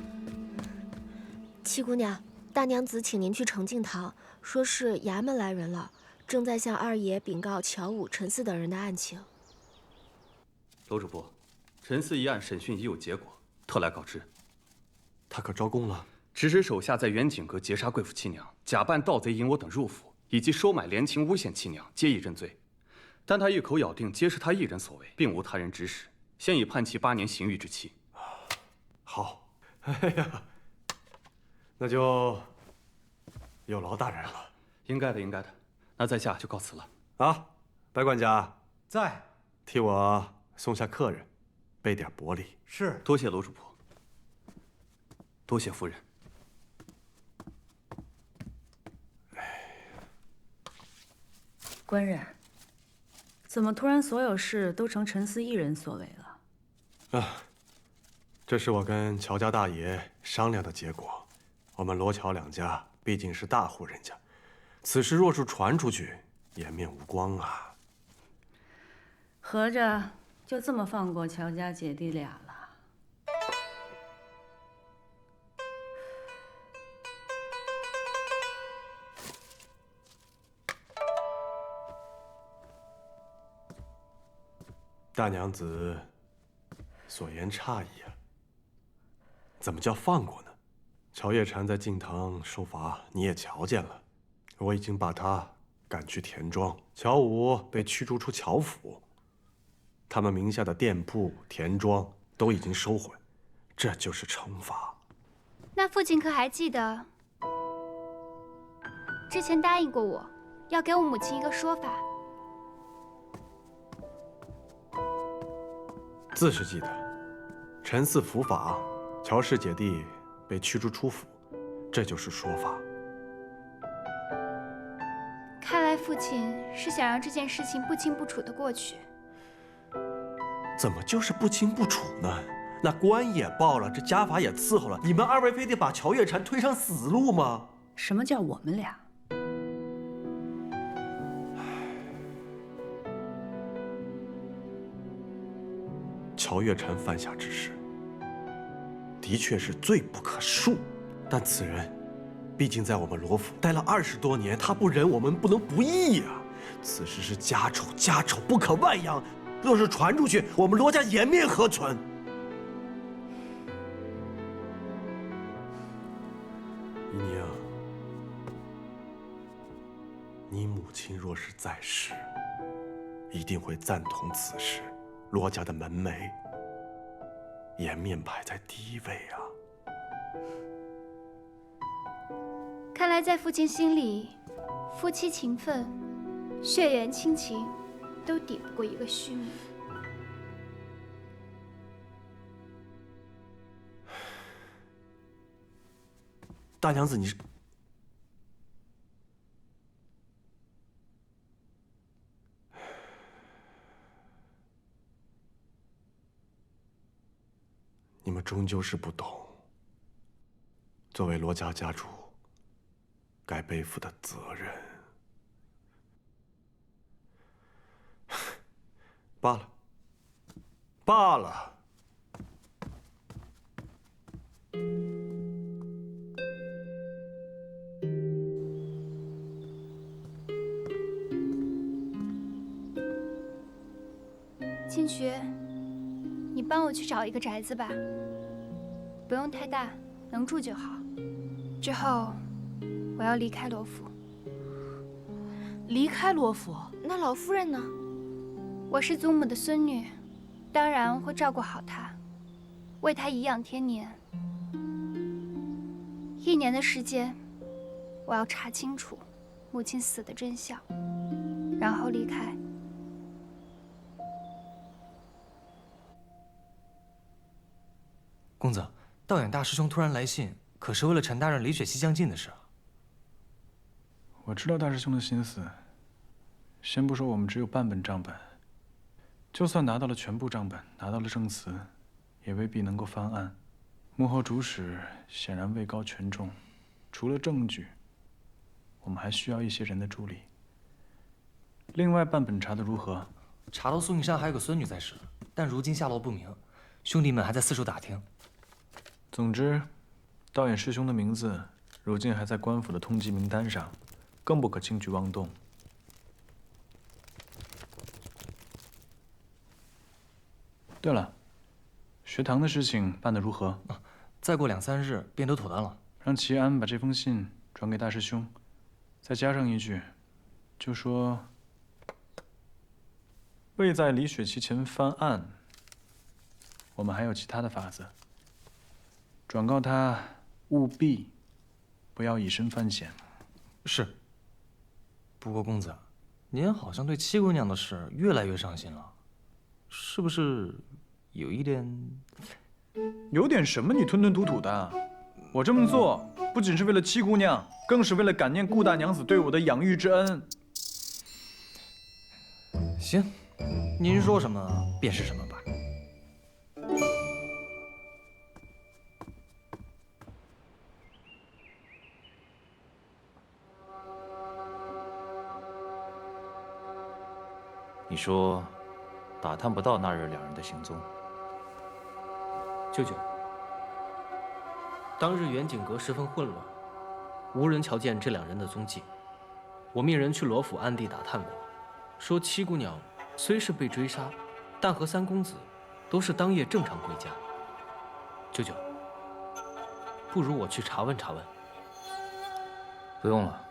七姑娘，大娘子请您去澄净堂，说是衙门来人了，正在向二爷禀告乔武、陈四等人的案情。楼主簿，陈四一案审讯已有结果，特来告知。他可招供了？指使手下在远景阁劫杀贵妇妻娘，假扮盗贼引我等入府，以及收买连情诬陷妻娘，皆已认罪。但他一口咬定皆是他一人所为，并无他人指使，现已判其8年刑狱之期。好，哎呀，那就有劳大人了。应该的，应该的。那在下就告辞了。啊，白管家在，替我送下客人，备点薄礼。是，多谢楼主仆，多谢夫人。官人，怎么突然所有事都成陈四一人所为了？啊，这是我跟乔家大爷商量的结果。我们罗乔两家毕竟是大户人家，此事若是传出去，颜面无光啊。合着就这么放过乔家姐弟俩了？大娘子所言差矣啊！怎么叫放过呢？乔叶禅在静堂受罚，你也瞧见了。我已经把他赶去田庄，乔武被驱逐出乔府，他们名下的店铺、田庄都已经收回，这就是惩罚。那父亲可还记得，之前答应过我，要给我母亲一个说法？自是记得，陈四伏法，乔氏姐弟被驱逐出府，这就是说法。看来父亲是想让这件事情不清不楚的过去。怎么就是不清不楚呢？那官也报了，这家法也伺候了，你们二位非得把乔月禅推上死路吗？什么叫我们俩？乔月禅犯下之事，的确是罪不可恕，但此人毕竟在我们罗府待了20多年，他不仁，我们不能不义呀。此事是家丑，家丑不可外扬，若是传出去，我们罗家颜面何存？姨娘，你母亲若是在世，一定会赞同此事。罗家的门楣，颜面排在第一位啊！看来在父亲心里，夫妻情分、血缘亲情，都抵不过一个虚名。大娘子，你是……你们终究是不懂，作为罗家家主，该背负的责任。罢了，罢了。清渠，你帮我去找一个宅子吧，不用太大，能住就好。之后，我要离开罗府。离开罗府？那老夫人呢？我是祖母的孙女，当然会照顾好她，为她颐养天年。1年的时间，我要查清楚母亲死的真相，然后离开。公子，道远大师兄突然来信，可是为了陈大人李雪溪将近的事啊？我知道大师兄的心思。先不说我们只有半本账本，就算拿到了全部账本，拿到了证词，也未必能够翻案。幕后主使显然位高权重，除了证据，我们还需要一些人的助力。另外半本查得如何？查到苏影山还有个孙女在世，但如今下落不明，兄弟们还在四处打听。总之，道衍师兄的名字如今还在官府的通缉名单上，更不可轻举妄动。对了，学堂的事情办得如何？再过2、3日便都妥当了。让齐安把这封信转给大师兄，再加上一句，就说未在李雪琪前翻案，我们还有其他的法子。转告他务必不要以身犯险。是。不过公子，您好像对七姑娘的事越来越上心了，是不是有一点？有点什么？你吞吞吐吐的。我这么做不仅是为了七姑娘，更是为了感念顾大娘子对我的养育之恩。行，您说什么便是什么吧。你说，打探不到那日两人的行踪。舅舅，当日远景阁十分混乱，无人瞧见这2人的踪迹。我命人去罗府暗地打探过，说七姑娘虽是被追杀，但和3公子都是当夜正常归家。舅舅，不如我去查问查问。不用了，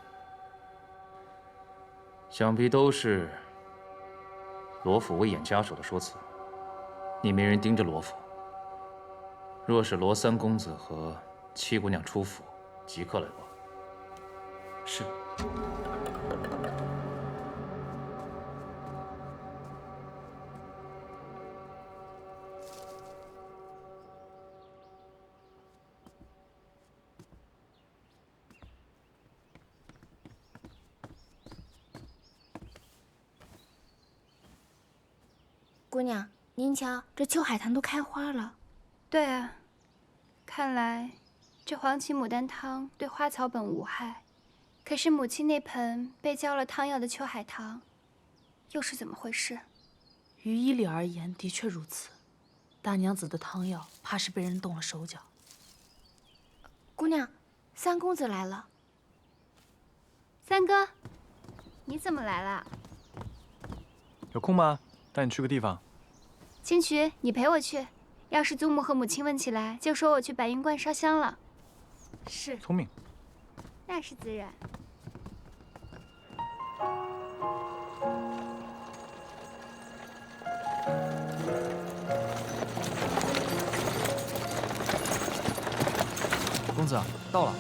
想必都是罗府威严家属的说辞。你没人盯着罗府，若是罗3公子和七姑娘出府，即刻来报。是。姑娘，您瞧，这秋海棠都开花了。对啊，看来这黄芪牡丹汤对花草本无害，可是母亲那盆被浇了汤药的秋海棠，又是怎么回事？于医理而言，的确如此。大娘子的汤药怕是被人动了手脚。姑娘，3公子来了。三哥，你怎么来了？有空吗？带你去个地方。青渠，你陪我去。要是祖母和母亲问起来，就说我去白云观烧香了。是。聪明。那是自然。公子，到了。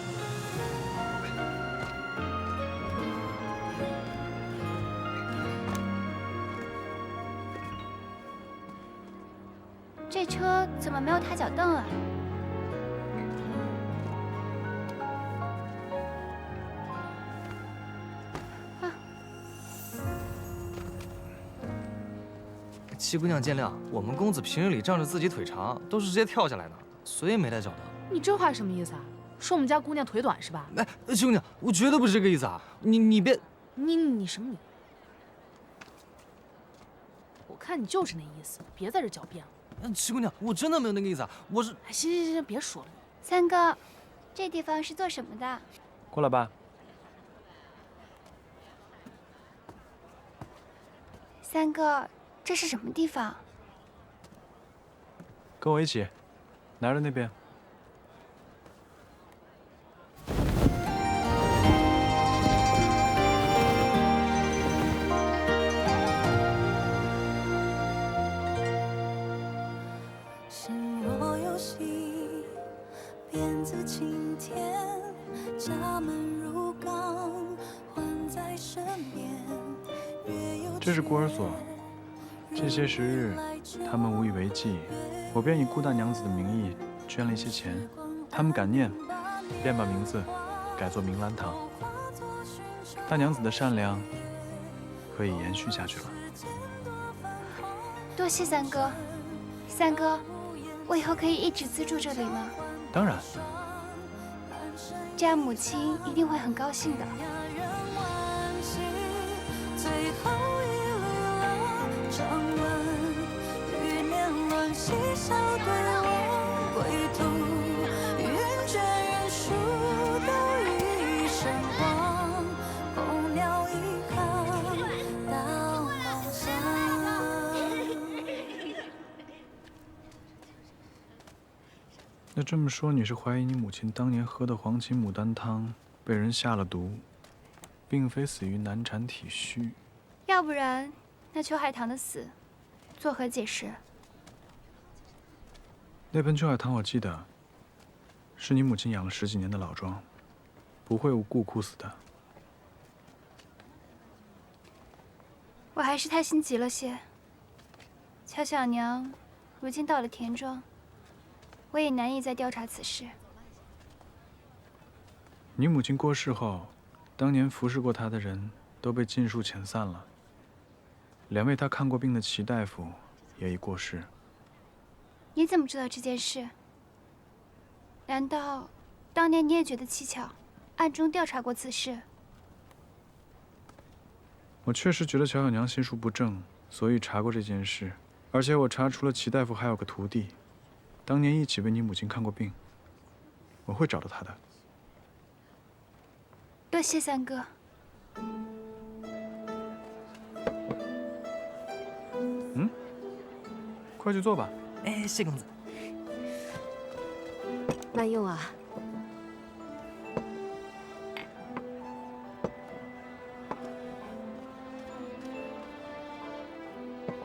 这车怎么没有踏脚凳啊？七姑娘见谅，我们公子平日里仗着自己腿长，都是直接跳下来的，所以没带脚蹬。你这话什么意思啊？说我们家姑娘腿短是吧？哎，七姑娘，我绝对不是这个意思啊！你别，你什么你？我看你就是那意思，别在这狡辩了。七姑娘，我真的没有那个意思啊！我是……行，别说了。三哥，这地方是做什么的？过来吧。三哥，这是什么地方？跟我一起，拿着那边。这是孤儿所，这些时日，他们无以为继，我便以顾大娘子的名义捐了一些钱，他们感念，便把名字改作明兰堂。大娘子的善良可以延续下去了。多谢三哥。三哥，我以后可以一直资助这里吗？当然。这样母亲一定会很高兴的。最后一缕了掌纹，欲念乱嬉笑对望归途，云卷云舒都一身光，候鸟一行到梦乡。那这么说，你是怀疑你母亲当年喝的黄芪牡丹汤被人下了毒，并非死于难产体虚？要不然，那秋海棠的死作何解释？那盆秋海棠，我记得是你母亲养了10几年的老庄，不会无故枯死的。我还是太心急了些。乔小娘如今到了田庄，我也难以再调查此事。你母亲过世后，当年服侍过她的人都被尽数遣散了。2位她看过病的齐大夫也已过世。你怎么知道这件事？难道当年你也觉得蹊跷，暗中调查过此事？我确实觉得乔小娘心术不正，所以查过这件事。而且我查出了齐大夫还有个徒弟，当年一起为你母亲看过病。我会找到他的。多谢三哥。快去做吧。哎，谢公子。慢用啊。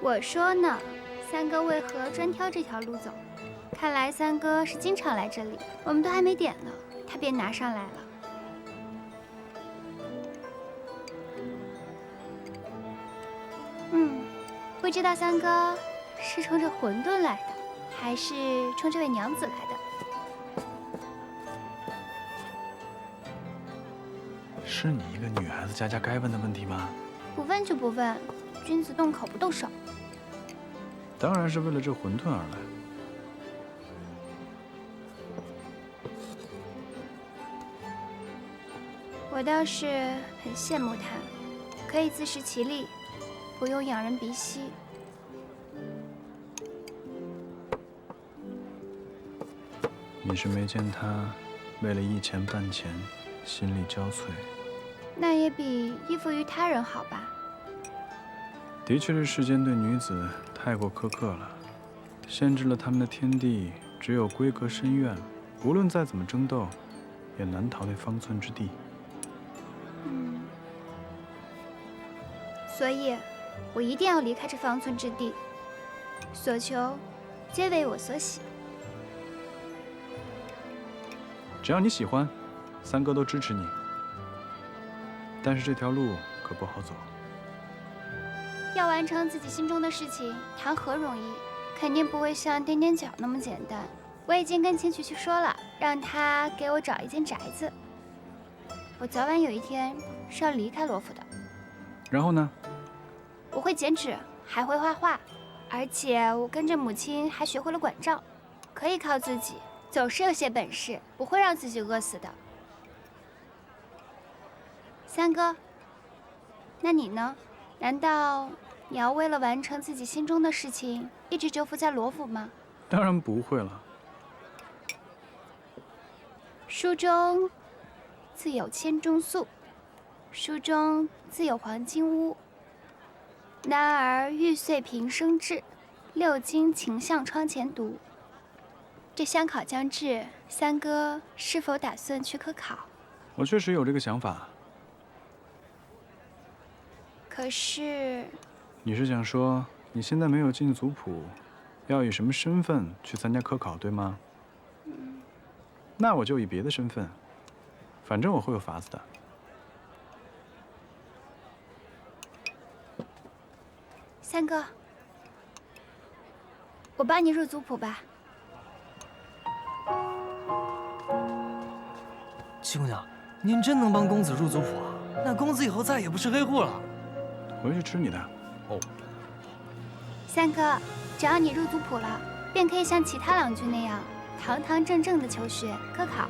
我说呢，三哥为何专挑这条路走？看来三哥是经常来这里，我们都还没点呢，他便拿上来了。不知道三哥是冲着馄饨来的，还是冲这位娘子来的？是你一个女孩子家家该问的问题吗？不问就不问，君子动口不动手。当然是为了这馄饨而来。我倒是很羡慕他，可以自食其力，不用仰人鼻息。你是没见他为了1钱半钱心力交瘁？那也比依附于他人好吧？的确是世间对女子太过苛刻了，限制了她们的天地只有闺阁深院，无论再怎么争斗，也难逃那方寸之地。所以，我一定要离开这方寸之地，所求皆为我所喜。只要你喜欢，三哥都支持你。但是这条路可不好走。要完成自己心中的事情，谈何容易？肯定不会像踮踮脚那么简单。我已经跟秦曲去说了，让他给我找一间宅子。我早晚有一天是要离开罗府的。然后呢？我会剪纸，还会画画，而且我跟着母亲还学会了管账，可以靠自己，总是有些本事，不会让自己饿死的。三哥，那你呢？难道你要为了完成自己心中的事情，一直蛰伏在罗府吗？当然不会了。书中自有千钟粟，书中自有黄金屋。男儿玉碎平生智，6经勤向窗前读。这乡考将至，三哥是否打算去科考？我确实有这个想法。可是，你是想说你现在没有进族谱，要以什么身份去参加科考，对吗？那我就以别的身份，反正我会有法子的。三哥，我帮你入族谱吧。七姑娘，您真能帮公子入族谱啊？那公子以后再也不是黑户了。回去吃你的。哦。三哥，只要你入族谱了，便可以像其他郎君那样堂堂正正的求学科考。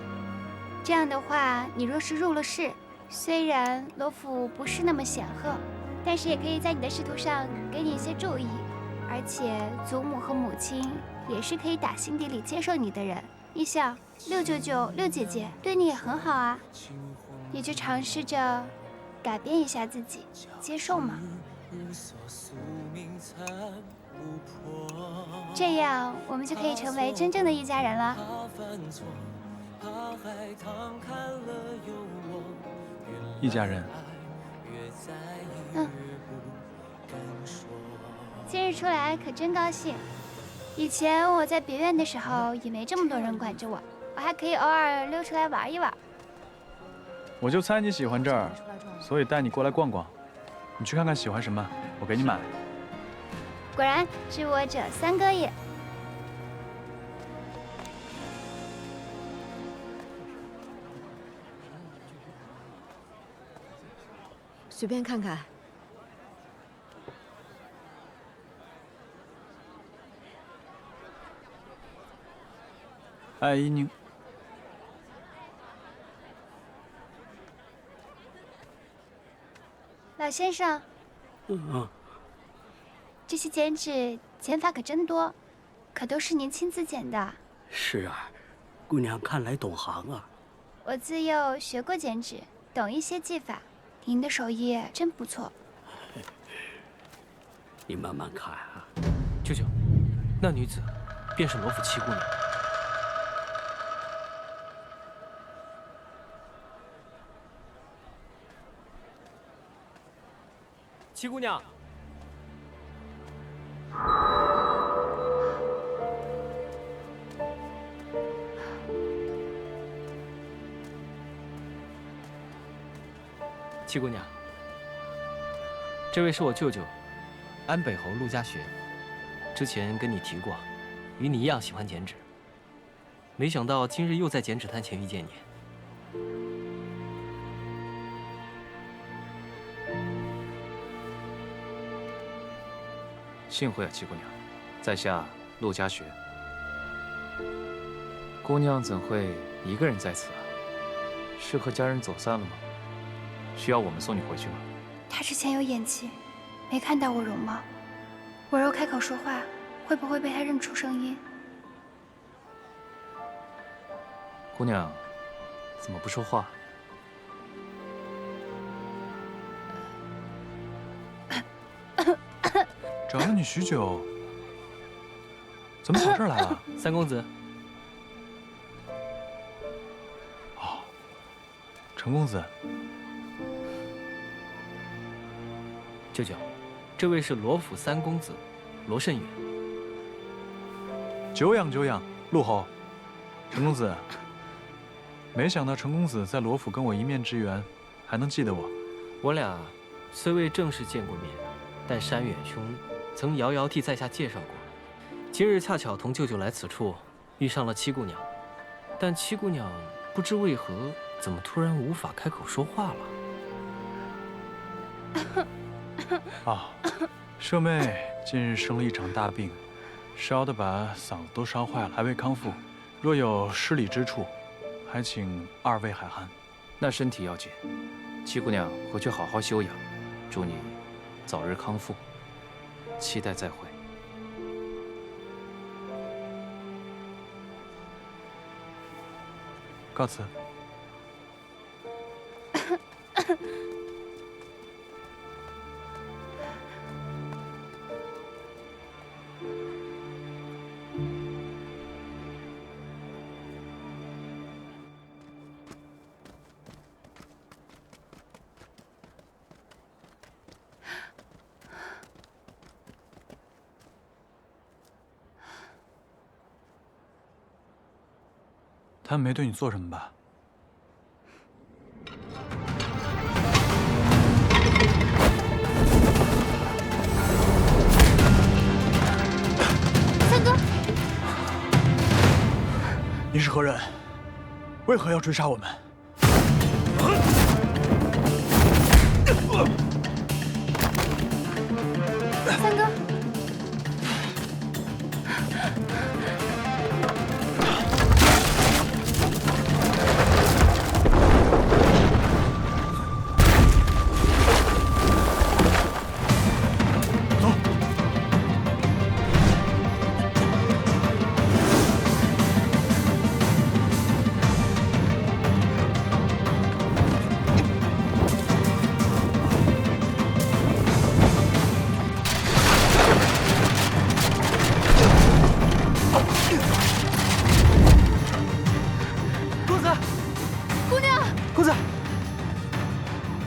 这样的话，你若是入了仕，虽然罗府不是那么显赫，但是也可以在你的仕途上给你一些注意，而且祖母和母亲也是可以打心底里接受你的人。你想，六舅舅、六姐姐对你也很好啊，你就尝试着改变一下自己，接受嘛。这样我们就可以成为真正的一家人了。一家人。嗯。今日出来可真高兴。以前我在别院的时候也没这么多人管着我，我还可以偶尔溜出来玩一玩。我就猜你喜欢这儿，所以带你过来逛逛。你去看看喜欢什么，我给你买。果然知我者三哥也。随便看看。艾依宁。老先生。这些剪纸剪法可真多，可都是您亲自剪的。是啊，姑娘看来懂行啊。我自幼学过剪纸，懂一些技法。您的手艺真不错。你慢慢看啊。舅舅，那女子便是罗府七姑娘。七姑娘。七姑娘，这位是我舅舅，安北侯陆家学。之前跟你提过，与你一样喜欢剪纸，没想到今日又在剪纸摊前遇见你。幸会啊，七姑娘，在下陆家学。姑娘怎会一个人在此啊？是和家人走散了吗？需要我们送你回去吗？他之前有演技，没看到我容貌。我若开口说话，会不会被他认出声音？姑娘，怎么不说话？找了你许久，怎么跑这儿来了？三公子。哦，陈公子。舅舅，这位是罗府三公子，罗慎远。久仰久仰，陆侯。陈公子，没想到陈公子在罗府跟我一面之缘，还能记得我。我俩虽未正式见过面，但山远兄曾遥遥替在下介绍过。今日恰巧同舅舅来此处，遇上了七姑娘，但七姑娘不知为何，怎么突然无法开口说话了？啊，舍妹近日生了一场大病，烧得把嗓子都烧坏了，还未康复。若有失礼之处，还请二位海涵。那身体要紧，七姑娘回去好好休养，祝你早日康复，期待再会。告辞。他们没对你做什么吧？三哥，你是何人？为何要追杀我们？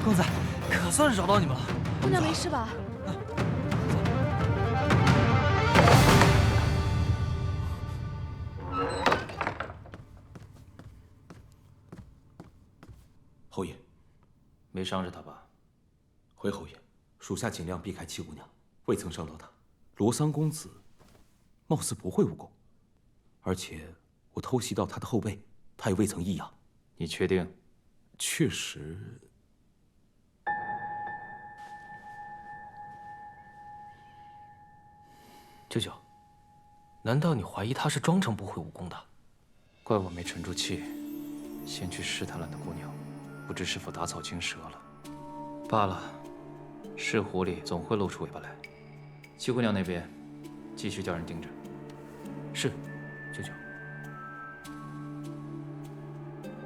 公子，可算是找到你们了。姑娘没事吧？侯爷，没伤着她吧？回侯爷，属下尽量避开七姑娘，未曾伤到她。罗桑公子貌似不会武功，而且我偷袭到他的后背，他也未曾异样。你确定？确实。舅舅，难道你怀疑他是装成不会武功的？怪我没沉住气，先去试探了那姑娘，不知是否打草惊蛇了。罢了，是狐狸总会露出尾巴来。七姑娘那边，继续叫人盯着。是，舅舅。